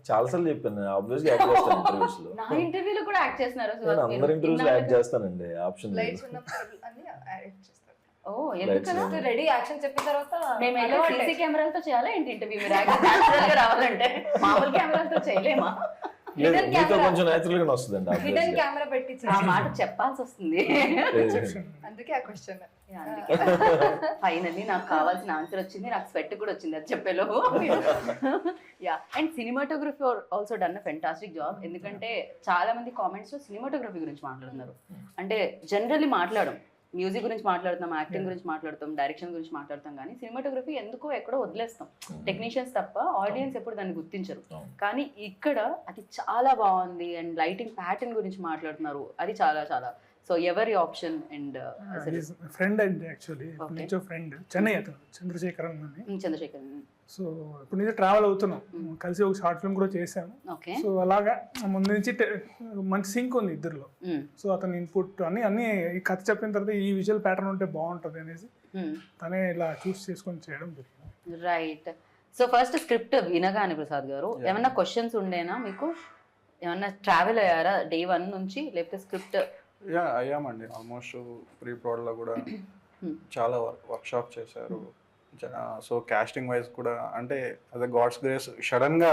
చాలాసార్లు చెప్పాను, ఆబ్వియస్ గా యాక్ట్ చేస్తాను ఇంటర్వ్యూస్ లో.
నా ఇంటర్వ్యూలో కూడా యాక్ట్ చేస్తున్నారు
నేను
సుహాస్
అందరి ఇంటర్వ్యూస్ లో
మీరు.
యాక్ట్ చేస్తానండి, ఆప్షన్
లైట్స్
లేదు.
ఉన్నప్పుడు అన్ని యాడ్ చేస్తారు.
ఓ ఎందుకలా?
Lights.
రెడీ యాక్షన్ చెప్పిన తర్వాత
మేమైతే సీసీ కెమెరాలతో చేయాలా ఏంటి ఇంటర్వ్యూ? మీరు న్యాచురల్ గా రావాలంటే మామూలు కెమెరాలతో చేయలేమా?
లేదు,
Hidden
మీతో
camera.
కొంచెం నేచురల్ గానే వస్తుందండి
హిడెన్
obvious గా.
కెమెరా పెట్టి
ఆ మాట చెప్పాల్సి వస్తుంది.
అందుకే ఆ క్వశ్చన్.
ఫైనల్లీ నాకు కావాల్సిన ఆన్సర్ వచ్చింది, నాకు స్వెట్ కూడా వచ్చింది అది చెప్పేలోపు. Yeah, and cinematography also done a fantastic job. ఎందుకంటే చాలా మంది కామెంట్స్ లో సినిమాటోగ్రఫీ గురించి మాట్లాడుతున్నారు. అంటే జనరల్లీ మాట్లాడడం, మ్యూజిక్ గురించి మాట్లాడుతాం, యాక్టింగ్ గురించి మాట్లాడతాం, డైరెక్షన్ గురించి మాట్లాడతాం, కానీ సినిమాటోగ్రఫీ ఎందుకో ఎక్కడో వదిలేస్తాం. టెక్నీషియన్స్ తప్ప ఆడియన్స్ ఎప్పుడు దాన్ని గుర్తించరు. కానీ ఇక్కడ అది చాలా బాగుంది అండ్ లైటింగ్ ప్యాటర్న్ గురించి మాట్లాడుతున్నారు, అది చాలా చాలా. సో ఎవరి ఆప్షన్ అండ్
ఫ్రెండ్ అండి, యాక్చువల్లీ
Okay.
నుంచో ఫ్రెండ్, చెన్నై అతను చంద్రశేఖరన్ అని.
చంద్రశేఖర్.
సో ఇప్పుడు నుంచి ట్రావెల్ అవుతున్నాం, కలిసి ఒక షార్ట్ ఫిల్మ్ కూడా చేసాము.
ఓకే.
సో అలాగా ముందు నుంచి మంచి సింక్ ఉంది ఇద్దరిలో. సో అతని ఇన్పుట్ అన్ని ఈ కథ చెప్పిన తర్వాత ఈ విజువల్ ప్యాటర్న్ ఉంటే బాగుంటుంది అనేసి తనే ఇలా చూస్ చేసుకొని చేయడం జరిగింది.
రైట్. సో ఫస్ట్ స్క్రిప్ట్ వినగానే ప్రసాద్ గారు ఏమన్నా క్వశ్చన్స్ ఉండేనా మీకు? ఏమన్నా ట్రావెల్ అయ్యారా డే 1 నుంచి, లేకపోతే స్క్రిప్ట్?
యా అయ్యామండి, ఆల్మోస్ట్ ప్రీ ప్రోడ్లో కూడా చాలా వర్క్షాప్ చేశారు. సో కాస్టింగ్ వైజ్ కూడా అంటే అదే గాడ్స్ గ్రేస్ సడన్గా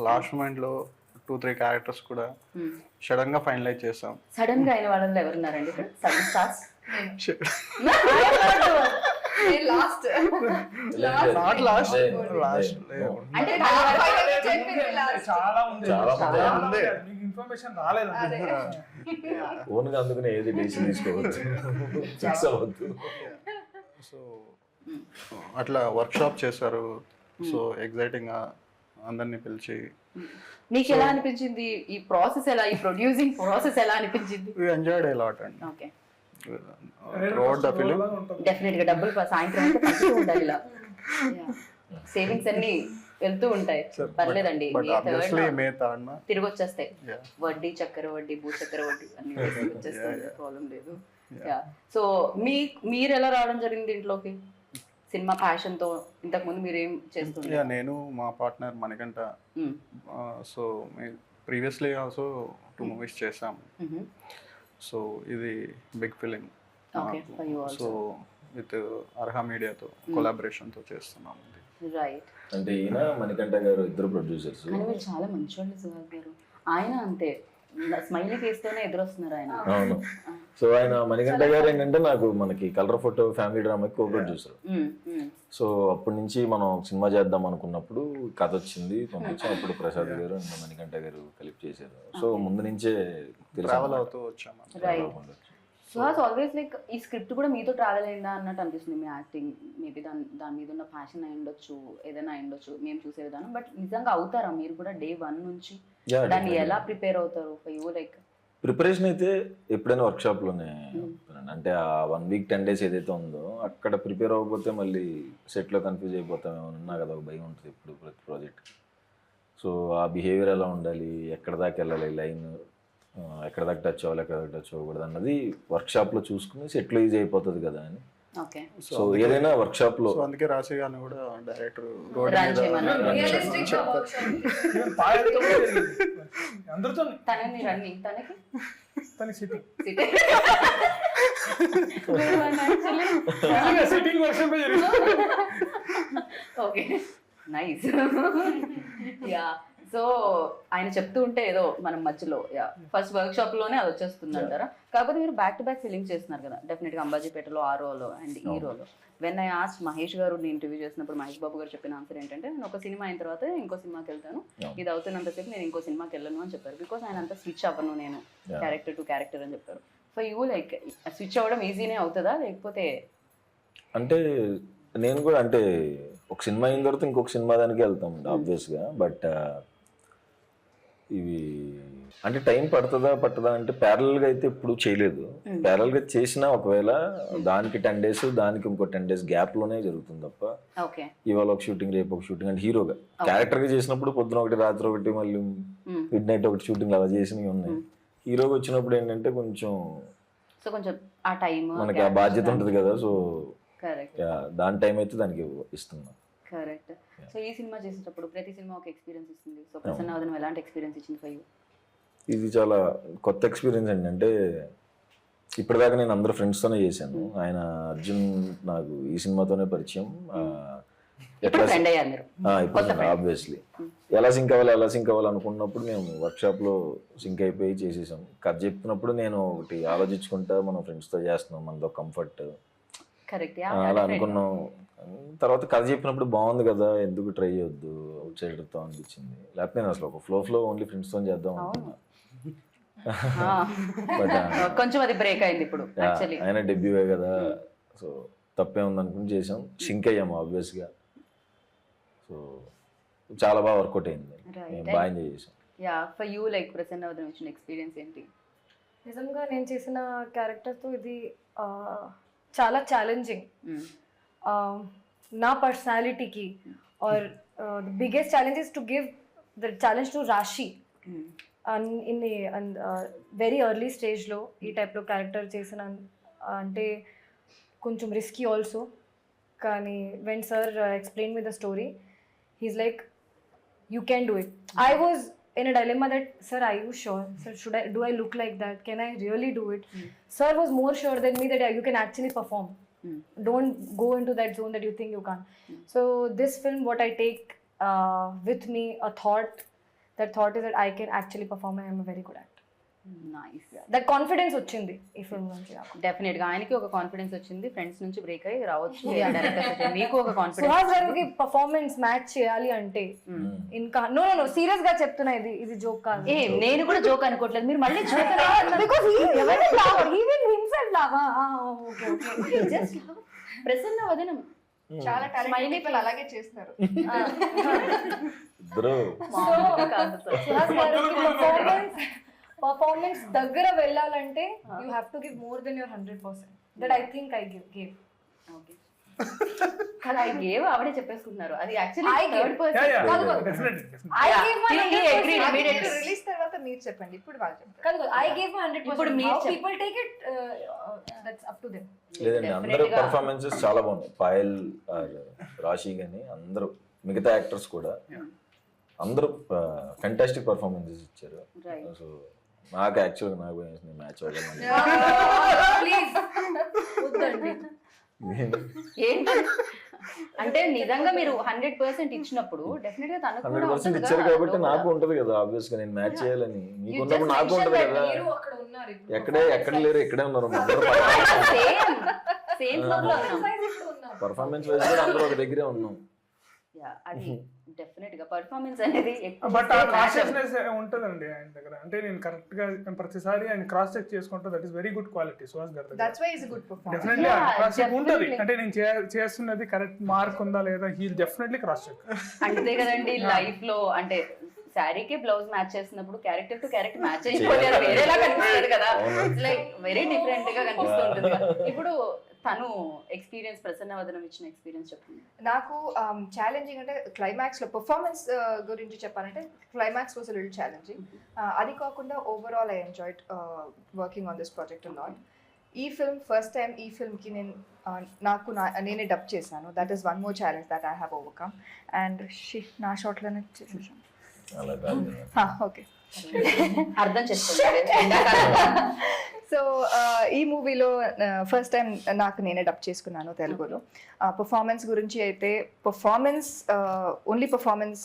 లాస్ట్ మూమెంట్లో 2-3 క్యారెక్టర్స్ కూడా సడన్గా ఫైనలైజ్ చేసాం.
సడన్ గా అయిన వాళ్ళలో ఎవరున్నారండి ఇక్కడ? Sudden stars?
Last
not lost last
అంటే
చాలా ఉంది,
చాలా ఉంది.
చాలా ఉంది. మీకు ఇన్ఫర్మేషన్ రాలేదండి.
ఓన్ గా అందుకనే ఏది డెసిషన్ తీసుకోవచ్చు, ఫిక్స్ అవ్వద్దు.
సో అట్లా వర్క్షాప్ చేశారు. సో ఎగ్జైటింగ్గా అందరినీ పిలిచి
మీకు ఎలా అనిపించింది ఈ ప్రాసెస్? ఎలా, ఈ ప్రొడ్యూసింగ్ ప్రాసెస్ ఎలా అనిపించింది?
we enjoyed a lot అండి
okay.
throughout the film.
Definite గా డబ్బులు సాయంత్రం అయితే పంచుతూ ఉండాలి ఇలా. సేవింగ్స్ అన్ని వెళ్తూ ఉంటాయి, పర్లేదండి.
But obviously మే థర్డ్
తిరిగి వచ్చేస్తాయి,
Yeah.
వడ్డీ చక్కెర వడ్డీ భూ చక్కెర వడ్డీ అన్ని వచ్చేస్తాయి,
Yeah.
ప్రాబ్లం లేదు. సో మీరు ఎలా రావడం జరిగింది ఇంట్లోకి సినిమా ప్యాషన్ తో? ఇంతకు ముందు మీరు ఏం చేస్తున్నారు?
నేను మా partner Manikanta, so previously also 2 movies చేసాం. సో ఇది big film.
Okay, for you also.
So with Arha మీడియాతో కొలాబరేషన్తో చేస్తున్నాం.
రైట్.
అంటే ఈయన మణికంఠ గారు ఇద్దరు ప్రొడ్యూసర్స్.
కానీ మీరు చాలా మంచోళ్ళు సుహాస్ గారు. ఆయన అంతే స్మైలీ ఫేస్ తోనే ఎదురొస్తున్నారు ఆయన.
అవును. సో ఆయన మణికంఠ గారు ఏంటంటే నాకు మనకి కలర్ ఫోటో ఫ్యామిలీ డ్రామాకి కో ప్రొడ్యూసర్. సో అప్పటి నుంచి మనం సినిమా చేద్దాం అనుకున్నప్పుడు కథ వచ్చింది, పంపించాం. అప్పుడు ప్రసాద్ గారు అండ్ మణికంఠ గారు కలిపి చేశారు. సో ముందు నుంచే
ట్రావెల్ అవుతూ వచ్చాము.
రైట్. సుహాస్ ఆల్వేస్ లైక్ ఈ స్క్రిప్ట్ కూడా మీతో ట్రావెల్ అయిందా అన్నట్టు అనిపిస్తుంది. మీ యాక్టింగ్ మేబీ దాని మీద ఉన్న ప్యాషన్ అయి ఉండొచ్చు, ఏదైనా అయి ఉండొచ్చు మేము చూసే విధానం. బట్ నిజంగా అవుతారా మీరు కూడా డే 1 నుంచి? దాన్ని ఎలా ప్రిపేర్ అవుతారు ఫర్ యూ? లైక్
ప్రిపరేషన్ అయితే ఎప్పుడైనా వర్క్షాప్లోనే అంటే ఆ 1 వీక్ 10 days ఏదైతే ఉందో అక్కడ ప్రిపేర్ అవ్వకపోతే మళ్ళీ సెట్లో కన్ఫ్యూజ్ అయిపోతాం ఏమన్నా కదా, ఒక భయం ఉంటుంది ఇప్పుడు ప్రతి ప్రాజెక్ట్. సో ఆ బిహేవియర్ ఎలా ఉండాలి, ఎక్కడ దాకా వెళ్ళాలి, లైన్ ఎక్కడ దాకా టచ్ అవ్వాలి, ఎక్కడ దాకా టచ్ అవ్వకూడదు అన్నది వర్క్షాప్లో చూసుకుని సెట్లో ఈజీ అయిపోతుంది కదా అని.
ఓకే.
సో ఏదైనా వర్క్షాప్లో
సో అందుకే రాశి గారిని కూడా డైరెక్టర్ రోడ్
Run
మీద
చేయమన్నారు.
రియలిస్టిక్ గా
Even పాయలతో కూడా జరిగింది. అందరితో
తనని రన్నింగ్, తనకి
తన సిట్టింగ్
యాక్చువల్లీ
సిట్టింగ్ వర్షన్ పై జరిగింది.
Okay, nice. యా. సో ఆయన చెప్తూ ఉంటే ఏదో మనం మధ్యలో ఫస్ట్ వర్క్ షాప్ లోనే అది వచ్చేస్తుంది అంటారా? కాకపోతే మీరు బ్యాక్ టు బ్యాక్ ఫిలింగ్ చేస్తున్నారు కదా, డెఫినెట్ గా అంబాజీపేటలో ఆ రోలో అండ్ ఈ రోలో. వెన్ ఐ ఆస్ట్ మహేష్ గారు ఇంటర్వ్యూ చేసినప్పుడు మహేష్ బాబు గారు చెప్పిన ఆన్సర్ ఏంటంటే, నేను ఒక సినిమా అయిన తర్వాత ఇంకో సినిమాకి వెళ్తాను, ఇది అవుతున్నంతసేపు నేను ఇంకో సినిమాకి వెళ్ళను అని చెప్పారు. బికాస్ ఆయన అంతా స్విచ్ అవ్వను నేను క్యారెక్టర్ టు క్యారెక్టర్ అని చెప్పారు. సో యూ లైక్ స్విచ్ అవ్వడం ఈజీనే అవుతుందా లేకపోతే?
అంటే నేను కూడా అంటే ఒక సినిమా అయిన తర్వాత ఇంకొక సినిమా దానికి వెళ్తాం ఆబ్వియస్గా. బట్ ఇవి అంటే టైం పట్టదా అంటే ప్యారల్గా అయితే ఎప్పుడు చేయలేదు. ప్యారల్గా చేసినా ఒకవేళ దానికి 10 days దానికి ఇంకో 10 days గ్యాప్లోనే జరుగుతుంది తప్ప
ఓకే.
ఇవాళ ఒక షూటింగ్ రేపు ఒక షూటింగ్ అంటే హీరోగా క్యారెక్టర్గా చేసినప్పుడు పొద్దున ఒకటి రాత్రి ఒకటి మళ్ళీ మిడ్ నైట్ ఒకటి షూటింగ్ అలా చేసినవి ఉన్నాయి. హీరోగా వచ్చినప్పుడు ఏంటంటే కొంచెం
సో కొంచెం ఆ టైం
మనకి ఆ బాధ్యత ఉంటుంది కదా. సో
కరెక్ట్
దాని టైం అయితే దానికి ఇస్తున్నాం.
కరెక్ట్. సో ఈ సినిమా చేసేటప్పుడు ప్రతి సినిమా ఒక ఎక్స్పీరియన్స్ ఇస్తుంది. సో ప్రసన్నవదనం ఎలాంటి ఎక్స్పీరియన్స్ ఇచ్చింది ఫర్ యూ?
ఇది చాలా కొత్త ఎక్స్పీరియన్స్ అండి. అంటే ఇప్పటిదాకా నేను అందరు ఫ్రెండ్స్తోనే చేశాను. ఆయన అర్జున్ నాకు ఈ సినిమాతోనే పరిచయం.
ఇప్పుడు ఫ్రెండ్ అయ్యారు మీరు?
ఇప్పుడు ఆబ్వియస్లీ ఎలా సింక్ అవ్వాలి అనుకున్నప్పుడు మేము వర్క్షాప్లో సింక్ అయిపోయి చేసేసాం. కథ చెప్తున్నప్పుడు నేను ఒకటి ఆలోచించుకుంటా మనం ఫ్రెండ్స్తో చేస్తున్నాం, మనతో కంఫర్ట్
కరెక్ట్
అలా అనుకున్నాం. తర్వాత కథ చెప్పినప్పుడు బాగుంది కదా, ఎందుకు ట్రై చేయొద్దు అవుట్ సైడర్తో అనిపించింది. లేకపోతే నేను అసలు ఒక ఫ్లో ఓన్లీ ఫ్రెండ్స్తో చేద్దాం అనుకున్నా. బట్
కొంచెం అది బ్రేక్ అయింది ఇప్పుడు యాక్చువల్లీ.
ఆయన డెబ్యూవే కదా, సో తప్పే ఉంది అనుకుని చేసాం. సింక్ అయ్యాము ఆబ్వియస్గా. సో చాలా బాగా వర్కౌట్ అయింది. మేము బాగా ఎంజాయ్ చేసాం.
యా ఫర్ యూ లైక్ ప్రసన్నవదనం ఇచ్చిన ఎక్స్పీరియన్స్ ఏంటి?
నిజంగా నేను చేసిన క్యారెక్టర్తో ఇది చాలా ఛాలెంజింగ్. నా పర్సనాలిటీకి or the biggest challenge is to give the challenge to Rashi. In very early స్టేజ్లో ఈ టైప్లో క్యారెక్టర్ చేసిన అంటే కొంచెం రిస్కీ ఆల్సో. కానీ when sir explain me the story, he's like, you can do it. I was in a dilemma that, sir, are you sure? Sir, do I look like that? Can I really do it? Sir was more sure than me that yeah, you can actually perform. Don't go into that zone that you think you can't. So this film, what I take with me, that thought is that I can actually perform and I'm a very good actor.
Nice.
That confidence వచ్చింది ఈ film నుంచి నాకు.
Definite గా ఆయనకి ఒక confidence వచ్చింది, friends నుంచి break అయ్యి రావచ్చు. మీకు ఒక కాన్ఫిడెన్స్.
సుహాస్ గారికి పర్ఫార్మెన్స్ మ్యాచ్ చేయాలి అంటే ఇంకా నో సీరియస్ గా చెప్తున్నా, ఇది జోక్ కాదు.
ఏ నేను కూడా జోక్ అనుకోవట్లేదు, మీరు మళ్ళీ joke
because he will himself laugh. Okay okay
just ప్రసన్నవదనం
చాలా టాలెంటెడ్ పీపుల్ అలాగే చేస్తారు.
పర్ఫార్మెన్స్ దగ్గర వెళ్ళాలంటే you have to give more than your 100%. That I think I gave.
Okay కదా, ఐ గేవ్ ఆవిడే చెప్పేసుకుంటున్నారు. అది యాక్చువల్లీ థర్డ్ పర్సన్.
రిలీజ్ తర్వాత మీరు చెప్పండి, ఇప్పుడు వాళ్ళు చెప్తారు.
కాదు ఐ గేవ్ మై 100%. ఇప్పుడు మీరు people take it, that's up to them.
లేదండి, అందరూ పర్ఫార్మెన్సెస్ చాలా బాగున్నాయి. పాయల్ రాశి కానీ అందరూ మిగతా యాక్టర్స్ కూడా అందరూ ఫెంటాస్టిక్ పర్ఫార్మెన్సెస్ ఇచ్చారు. సో నాకు యాక్చువల్గా నాకు మ్యాచ్ అవ్వాలి.
ఏంటి అంటే నిజంగా మీరు 100% ఇచ్చినప్పుడు డెఫినెట్ గా తనకు
100% ఇచ్చారు కాబట్టి నాకు ఉంటది కదా ఆబ్వియస్ గా నేను మ్యాచ్ చేయాలని. మీకున్నప్పుడు నాకు ఉంటది కదా. ఎక్కడ లేరు, ఇక్కడే ఉన్నారు.
సేమ్ ఫ్లోర్ లో ఉన్నాం.
పర్ఫార్మెన్స్ వైజ్ కూడా అందరూ ఒక దగ్గరే ఉన్నాం.
అది డెఫినెట్ గా పర్ఫార్మెన్స్ అనేది
బట్ ఆ కాన్షియస్నెస్ ఉంటదండి ఆయన దగ్గర. అంటే నేను కరెక్ట్ గా ప్రతిసారి ఆయన క్రాస్ చెక్ చేసుకుంటా. That is very good quality Suhas గారి.
That's why is good performance.
Definitely cross check ఉంటది. అంటే నేను చేస్తున్నది కరెక్ట్ మార్క్ ఉందా లేదా, హీ డెఫినెట్లీ క్రాస్ చెక్.
అంతే కదండి లైఫ్ లో. అంటే శారీకి బ్లౌజ్ మ్యాచ్ చేసినప్పుడు క్యారెక్టర్ టు క్యారెక్టర్ మ్యాచ్ అయిపోతే వేరేలా కనిపిస్తుంది కదా, లైక్ వెరీ డిఫరెంట్ గా కనిపిస్తుంటుంది. ఇప్పుడు తను ఎక్స్పీరియన్స్, ప్రసన్నవదనం ఇచ్చిన ఎక్స్పీరియన్స్ చెప్పండి.
నాకు ఛాలెంజింగ్ అంటే క్లైమాక్స్ లో పర్ఫార్మెన్స్ గురించి చెప్పాలంటే క్లైమాక్స్ వాజ్ లిటిల్ ఛాలెంజింగ్. అది కాకుండా overall I enjoyed working on this project lot. ఈ ఫిల్మ్ ఫస్ట్ టైం ఈ ఫిల్మ్కి నేనే డబ్ చేశాను. That is one more challenge that I have overcome. And నా షాట్లోనే చేసేసాను. ఓకే,
అర్థం చేసుకోండి.
సో ఈ మూవీలో ఫస్ట్ టైం నాకు నేనే డబ్ చేసుకున్నాను తెలుగులో. పర్ఫార్మెన్స్ గురించి అయితే only performance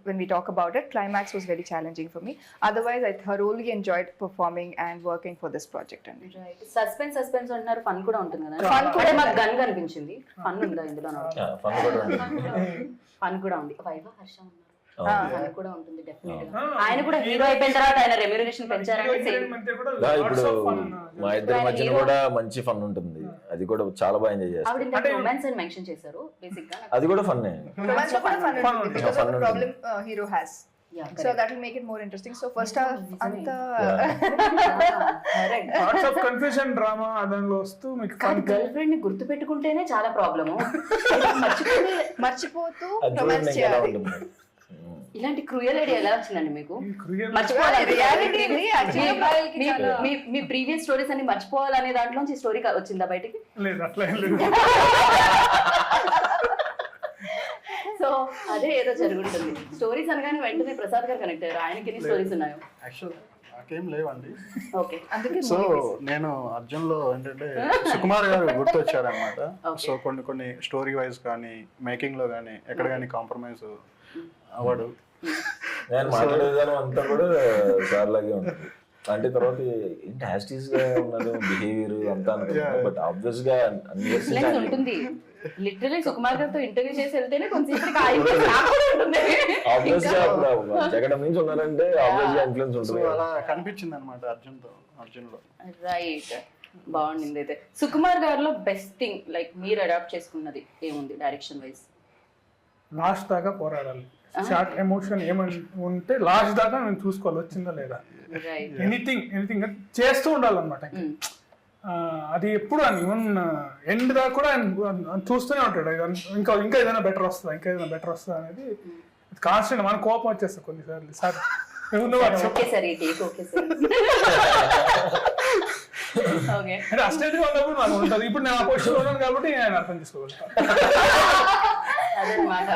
when we talk about it, climax was very challenging for me. Otherwise I thoroughly enjoyed performing and working for this project అండి.
సస్పెన్స్ అంటున్నారు, ఫన్ కూడా ఉంటుంది కదా. ఫన్ కూడా మాకు గన్ కనిపించింది. ఫన్ ఉందా ఇందులో? ఫన్ కూడా ఉంది. వైభవ్ హర్ష ఉన్నారు, కూడా ఉంటుంది డెఫినెట్ గా. ఆయన కూడా హీరో అయిపోయిన తర్వాత ఆయన రెమ్యూనరేషన్ పెంచారంటే
ఇప్పుడు మా ఇద్దరి మధ్యన కూడా మంచి ఫన్ ఉంటుంది. అది కూడా చాలా బాగా ఎంజాయ్ చేస్తాను.
ఆవిడ ఇందాక రొమాన్స్ అని మెన్షన్ చేశారు బేసిక్ గా.
అది కూడా ఫన్నే.
రొమాన్స్ లో కూడా ఫన్
Fun
ఉంటుంది బికాజ్ ఆఫ్ ద
ఉంటుంది.
Problem hero has.
Yeah,
so that will make it more interesting. So first half అంతా
లాట్స్ ఆఫ్ కన్ఫ్యూజన్ డ్రామా దానిలో వస్తూ మీకు
కానీ గర్ల్ ఫ్రెండ్ ని గుర్తు పెట్టుకుంటేనే చాలా ప్రాబ్లము.
మర్చిపోతూ
అది చూడండి
రొమాన్స్
ఇంకా ఎలా
చేయాలి.
ఉంటుంది.
ఇలాంటి క్రూయల్ ఐడియా ఎలా వచ్చిందండి మీకు?
క్రియల్
Reality ఇది
మీ ప్రీవియస్ స్టోరీస్ అన్ని మర్చిపోవాలనే దాంట్లోంచి స్టోరీ వచ్చిందా బయటికి?
లేదు, అట్లా ఏం లేదు.
సో అదే ఏదో జరుగుతుంది. స్టోరీస్ అనగానే వెంటనే ప్రసాద్ గారు కనెక్ట్ అయ్యారు. ఆయనకి ఎన్ని స్టోరీస్ ఉన్నాయో?
యాక్చువల్ నాకేం లేవండి.
ఓకే.
అందుకే
సో నేను అర్జున్ లో ఏంటంటే సుకుమార్ గారు గుర్తొచ్చారనమాట. సో కొన్ని స్టోరీ వైజ్ కానీ మేకింగ్ లో కానీ ఎక్కడ కానీ కాంప్రమైజ్ అవ్వడు.
నేను మాట్లాడే విధానం అంతా కూడా సార్ లాగే ఉంటుంది. అంటే తర్వాత ఏంటి యాస్టీస్ గా ఉన్నారు బిహేవియర్ అంతా అనుకుంటున్నాను. బట్ ఆబ్వియస్ గా
ఇన్ఫ్లుయెన్స్ ఉంటుంది. లిటరలీ సుకుమార్ గారితో ఇంటర్వ్యూ చేసి వెళ్తేనే కొంచెం
ఆబ్వియస్ గా జగడం నుంచి ఉన్నారంటే ఆబ్వియస్ గా ఇన్ఫ్లుయెన్స్
సో
ఉంటుంది.
అలా కనిపించింది అనమాట అర్జున్ లో.
రైట్, బాగుంది. అయితే సుకుమార్ గారిలో బెస్ట్ థింగ్ లైక్ మీరు అడాప్ట్ చేసుకున్నది ఏముంది డైరెక్షన్ వైజ్?
లాస్ట్ దాకా పోరాడాలి. షార్ట్ ఎమోషన్ ఏమని ఉంటే లాస్ట్ దాకా నేను చూసుకోవాలి వచ్చిందా లేదా.
రైట్.
ఎనీథింగ్ చేస్తూ ఉండాలన్నమాట. అది ఎప్పుడు అని ఈవెన్ ఎండ్ దాకా కూడా ఆయన చూస్తూనే ఉంటాడు. ఇంకా ఏదైనా బెటర్ వస్తుందా అనేది కాన్స్టెంట్. మన కోపం వచ్చేస్తా కొన్నిసార్లు. సార్
ఓకే సార్ ఈ టేక్ ఓకే సార్. ఓకే.
అంటే అస్టేజ్ ఉన్నప్పుడు నాకు ఉంటుంది. ఇప్పుడు నేను ఆ పొజిషన్లో ఉన్నాను కాబట్టి నేను అర్థం చేసుకోగలుగుతాను.
అదనమాట.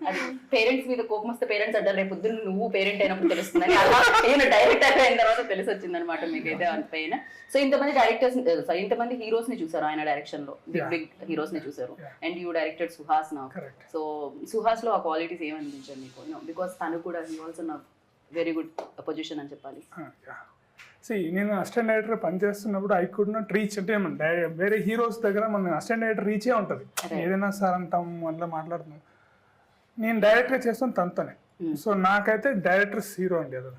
అది పేరెంట్స్ మీద కోపం వస్తే పేరెంట్స్ అంటారు రేపు పొద్దున్న నువ్వు పేరెంట్ అయినప్పుడు తెలుస్తుందని. అలా నేను డైరెక్టర్ అయిన తర్వాత తెలిసి వచ్చింది అనమాట మీకైతే పైన. సో ఇంతమంది డైరెక్టర్స్, ఇంతమంది హీరోస్ ని చూసారు ఆయన డైరెక్షన్ లో, బిగ్ హీరోస్ ని చూసారు. అండ్ యూ డైరెక్టెడ్ సుహాస్ నా. సో సుహాస్ లో ఆ క్వాలిటీస్ ఏమనిపించారు మీకు? బికాస్ తను కూడా హీ ఆల్సో నా వెరీ గుడ్ పొజిషన్ అని చెప్పాలి.
నేను అసిస్టెంట్ డైరెక్టర్ పనిచేస్తున్నప్పుడు ఐ కుడ్ నాట్ రీచ్. అంటే వేరే హీరోస్ దగ్గర మన అసిస్టెంట్ డైరెక్టర్ రీచే ఉంటుంది. ఏదైనా సార్ అంటాం అట్లా మాట్లాడుతున్నాం. నేను డైరెక్ట్గా చేస్తాను తనతోనే. సో నాకైతే డైరెక్టర్స్ హీరో అండి. అసలు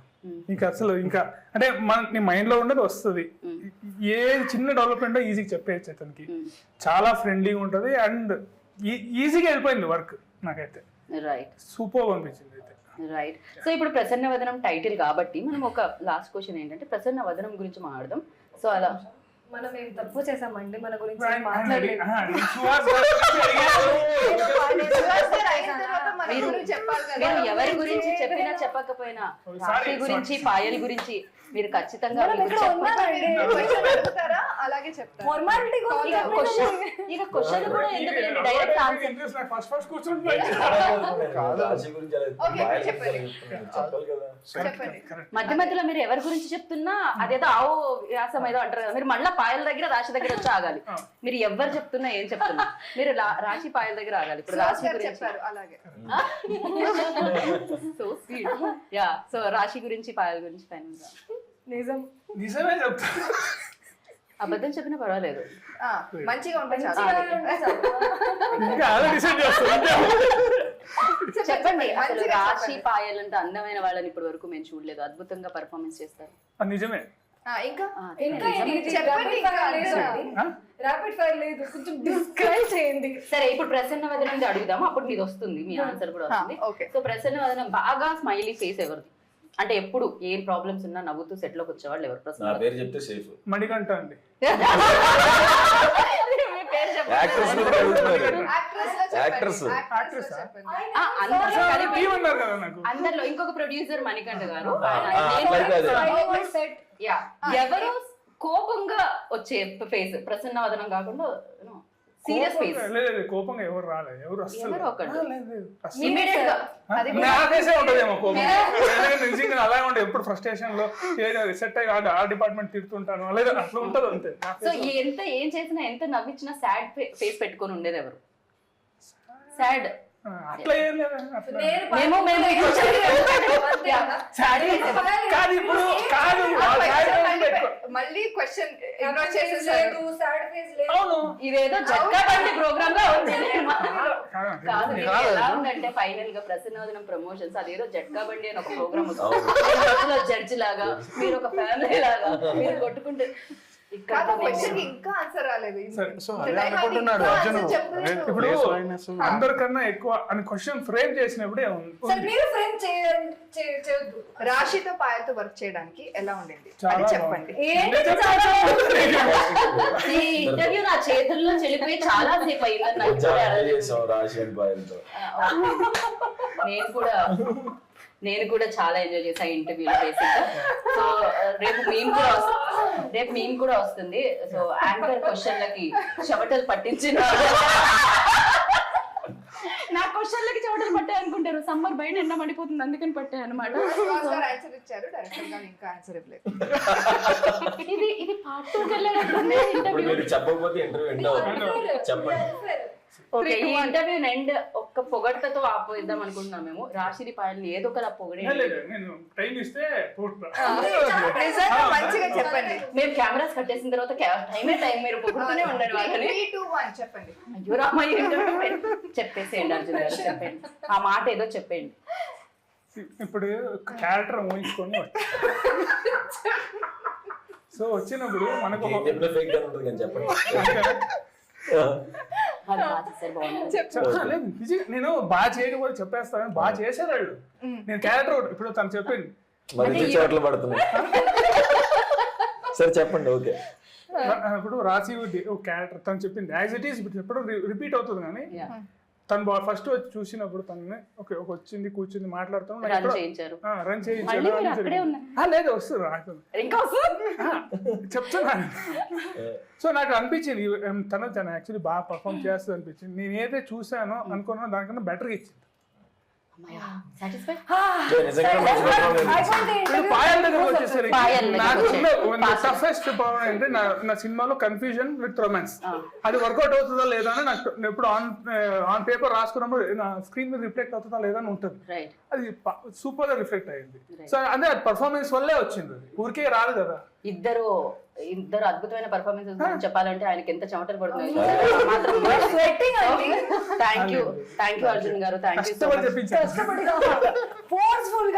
ఇంకా అసలు ఇంకా అంటే నీ మైండ్లో ఉండదు వస్తుంది. ఏ చిన్న డెవలప్మెంట్ ఈజీగా చెప్పేయచ్చు అతనికి. చాలా ఫ్రెండ్లీగా ఉంటుంది అండ్ ఈజీగా వెళ్ళిపోయింది వర్క్. నాకైతే
రైట్,
సూపర్ అనిపించింది.
రైట్. సో ఇప్పుడు ప్రసన్న వదనం టైటిల్ కాబట్టి మనం ఒక లాస్ట్ క్వశ్చన్ ఏంటంటే ప్రసన్న వదనం గురించి మాట్లాడదాం. సో అలా
మనం ఏం తప్పు చేసామండి మన గురించి
ఆయన
మాట్లాడలేదు.
మీరు ఎవరి గురించి చెప్పినా చెప్పకపోయినా రాశి గురించి పాయల్ గురించి మీరు ఖచ్చితంగా
అలాగే చెప్తారు.
ఫార్మాలిటీ
ఇక క్వశ్చన్ కూడా ఎందుకు డైరెక్ట్ ఆన్సర్.
ఫస్ట్ కూర్చుంటే
మధ్య మధ్యలో మీరు ఎవరి గురించి చెప్తున్నా అదేదో ఆవు వ్యాసం ఏదో అంటారు కదా, మీరు మళ్ళీ పాయల దగ్గర రాశి దగ్గర వచ్చి ఆగాలి. మీరు ఎవరు చెప్తున్నా ఏం చెప్తున్నా మీరు రాశి పాయల దగ్గర ఆగాలి. ఇప్పుడు రాశి గురించి
చెప్పారు అలాగే.
So sweet. యా, సో రాశి గురించి పాయల గురించి ఫైనల్ గా
నిజమే చెప్తా.
అబద్ధం చెప్పినా పర్వాలేదు.
మంచిగా ఉంటాయి
ఇంకా అలా డిసైడ్ చేస్తాను.
చెప్పండి. అసలు రాశి పాయల్ అంటే అందమైన వాళ్ళని ఇప్పటి వరకు మేము చూడలేదు. అద్భుతంగా పర్ఫార్మెన్స్ చేస్తారు.
నిజమే.
ఇంకా
ర్యాపిడ్ ఫైర్ లేదు, కొంచెం డిస్క్రైబ్ చేయండి.
సరే, ఇప్పుడు ప్రసన్న వదనం అడుగుదాము, అప్పుడు మీది వస్తుంది, మీ ఆన్సర్ కూడా వస్తుంది. సో ప్రసన్న వదనం బాగా స్మైలీ ఫేస్ ఎవరిది? అంటే ఎప్పుడు ఏం ప్రాబ్లమ్స్ ఉన్నా నవ్వుతూ సెట్ లోకి వచ్చేవాళ్ళు ఎవరు? ప్రసన్న
పేరు చెప్తే సేఫ్.
మణికంఠ అండి.
అందరిలో ఇంకొక ప్రొడ్యూసర్ మణికంఠ గారు. ఎవరు కోపంగా వచ్చే ఫేస్ ప్రసన్న వదనం కాకుండా సీరియస్ ఫేస్?
కోపంగా ఎవరు రాలేదు. ఎవరు నిజంగా అలాగే ఉండే. ఎప్పుడు ఫ్రస్ట్రేషన్ లో సెట్ అయ్యి ఆ డిపార్ట్మెంట్ తిడుతుంటాను లేదా అట్లా ఉంటుంది అంతే.
సో ఎంత ఏం చేసినా ఎంత నవ్వించినా సాడ్ ఫేస్ పెట్టుకొని ఉండేది ఎవరు? సాడ్
అట్లా ఏం లేదు.
మళ్ళీ క్వశ్చన్
ఇదేదో జట్కా బండి ప్రోగ్రామ్ గా ఉంది. కాదు, ఎలా ఉందంటే ఫైనల్ గా ప్రసన్నవదనం ప్రమోషన్స్ అదేదో జట్కా బండి అని ఒక ప్రోగ్రామ్ వస్తుంది. జడ్జి లాగా మీరు ఒక ఫ్యామిలీ లాగా మీరు కొట్టుకుంటే
కాదు క్వశ్చన్ ఇంకా ఆన్సర్ రాలేదు.
సరే.
సో అదే అనుకుంటున్నాడు అర్జున్.
ఇప్పుడు అందరికన్నా ఎక్కువ అని క్వశ్చన్ ఫ్రేమ్ చేసినప్పుడే
సార్ మీరు ఫ్రేమ్ చేయొద్దు.
రాశితో పాయలతో వర్క్ చేయడానికి ఎలా ఉండింది
చాలా
అని చెప్పండి.
ఏంటి చాలా
ఈ ఇంటర్వ్యూ నా చేతుల్లో చెల్లిపోయి చాలా సేపు అయిందని నాకు కూడా
ఎంజాయ్ చేసాం రాశి అండ్ పాయలతో.
నేను కూడా చాలా ఎంజాయ్ చేసా ఇంటర్వ్యూలో బేసిక్. సో రేపు మేము కూడా వస్తుంది. సో యాంకర్ క్వశ్చన్లకి చెమటలు పట్టించిన నా క్వశ్చన్లకి చెమటలు పట్టాయి అనుకుంటారు. సమ్మర్ బయట ఎండ మండిపోతుంది అందుకని పట్టాయి అనమాట.
ఆన్సర్ ఇచ్చారు, డైరెక్టర్ గారు ఇంకా ఆన్సర్ ఇవ్వలేదు.
ఇది పార్ట్ 2కి వెళ్ళాడు
ఇప్పుడు మీరు చెప్పకపోతే ఇంటర్వ్యూ ఎండ్ అవుతుంది. చెప్పండి.
ఓకే, ఈ ఇంటర్వ్యూ ఎండ్ ఒక్క పొగడ్తతో ఆపోయిద్దాం అనుకుంటున్నాం మేము. రాశిది పాయల్ని ఏదో ఒకలా పొగడే.
నేను టైం ఇస్తే
నిజంగా మంచిగా చెప్పండి.
మేము కెమెరాస్ కట్టేసిన తర్వాత టైం మీరు పొగుడుతూనే ఉండండి వాళ్ళని.
3, 2, 1 చెప్పండి.
అయ్యో రామయ్య ఇంటర్వ్యూ చెప్పేసేయండి అర్జున్ గారు, చెప్పండి ఆ మాట ఏదో చెప్పండి.
ఇప్పుడు క్యారెక్టర్ ఊహించుకొని సో వచ్చినప్పుడు మనకు ఒక
చెప్పిన ఫేక్ గా ఉంటుంది కానీ చెప్పండి.
అది బాగా చేశారు, బాగున్నారు.
లేదు, నిజంగా నేను బాగా చేయకపోతే చెప్పేస్తాను, బాగా చేశారు వాళ్ళు. నేను క్యారెక్టర్ ఇప్పుడు తను చెప్పింది
మరి చోట్ల పడుతుంది. సరే చెప్పండి. ఓకే,
ఇప్పుడు రాసి క్యారెక్టర్ తను చెప్పింది యాజ్ ఇట్ ఈస్ ఎప్పుడు రిపీట్ అవుతుంది. కానీ తను ఫస్ట్ వచ్చి చూసినప్పుడు తనని వచ్చింది కూర్చుంది మాట్లాడుతాను
రన్ చేయించారు.
రన్
మళ్ళీ మీరు అక్కడే ఉన్నారు.
లేదు వస్తుంది నాకు
ఇంకా వస్తుంది.
చెప్తున్నాను. సో నాకు అనిపించింది తను యాక్చువల్లీ బాగా పర్ఫామ్ చేస్తుంది అనిపించింది. నేను ఏదైతే చూసానో అనుకున్నానో దానికన్నా బెటర్గా ఇచ్చింది. పాయల్ దగ్గర వచ్చేసరికి టఫెస్ట్ ప్రాబ్లం అంటే నా సినిమాలో కన్ఫ్యూజన్ విత్ రొమాన్స్. అది వర్కౌట్ అవుతుందా లేదా అని నాకు ఎప్పుడు ఆన్ పేపర్ రాసుకున్నప్పుడు నా స్క్రీన్ మీద రిఫ్లెక్ట్ అవుతుందా లేదా అని ఉంటుంది. అది సూపర్ గా రిఫ్లెక్ట్ అయింది. సో అదే అది పర్ఫార్మెన్స్ వల్లే వచ్చింది, అది ఊరికే రాదు కదా.
ఇద్దరు అద్భుతమైన పర్ఫార్మెన్సెస్ చెప్పాలంటే ఆయనకి ఎంత చెమటలు పడుతున్నాయి. థ్యాంక్ యూ అర్జున్ గారు, థ్యాంక్ యూ.
ఫోర్స్ఫుల్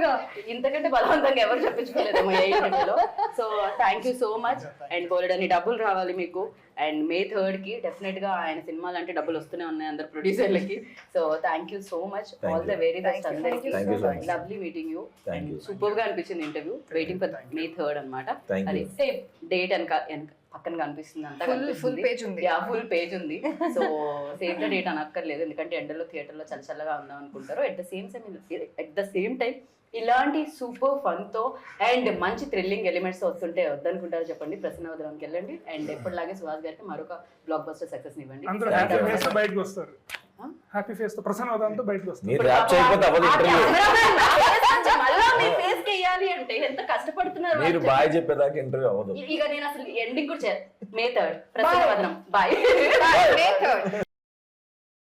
గా
ఇంతకంటే బలవంతంగా ఎవరు చెప్పించుకోలేదేమో ఏ ఇంటర్వ్యూలో. So thank you so much. And బోలెడన్ని డబ్బులు రావాలి మీకు. అండ్ May 3rd కి డెఫినెట్ గా ఆయన సినిమాలు అంటే డబ్బులు వస్తూనే ఉన్నాయి అందరు ప్రొడ్యూసర్లకి. So thank you so much, all the very best అందరికి. Lovely meeting you. And super గా అనిపించింది interview. Waiting for May 3rd అనమాట. అది సేమ్ డేట్ పక్కన కనిపిస్తుంది, అంతా
ఫుల్ పేజ్ ఉంది.
ఫుల్ పేజ్ ఉంది. సో సేమ్ ద డేట్ అనక్కర్లేదు, ఎందుకంటే ఎండలో థియేటర్లో చల్లగా ఉందాం అనుకుంటారు. ఎట్ ద సేమ్ టైం ఇలాంటి సూపర్ ఫన్ తో అండ్ మంచి థ్రిల్లింగ్ ఎలిమెంట్స్ వస్తుంటే వద్దనుకుంటారు చెప్పండి. ప్రసన్నవదనంకి వెళ్ళండి. అండ్ ఎప్పటిలాగే సుహాస్ గారికి మరొక బ్లాక్ బస్టర్ సక్సెస్ ఇవ్వండి.
అందరూ హ్యాపీ ఫేస్ తో బయటకు వస్తారు. హ్యాపీ ఫేస్ తో ప్రసన్నవదనంతో బయటకు వస్తారు.
మీరు ర్యాప్ చేయకపోతే అవ్వదు ఇంటర్వ్యూ.
మళ్ళా మీ ఫేస్ కి వేయాలి అంటే ఎంత కష్టపడుతున్నారు.
మీరు బాయ్ చెప్పేదాకా ఇంటర్వ్యూ అవ్వదు.
ఇక నేను అసలు ఎండింగ్ కూడా May 3rd ప్రసన్నవదనం. బాయ్.
May 3rd.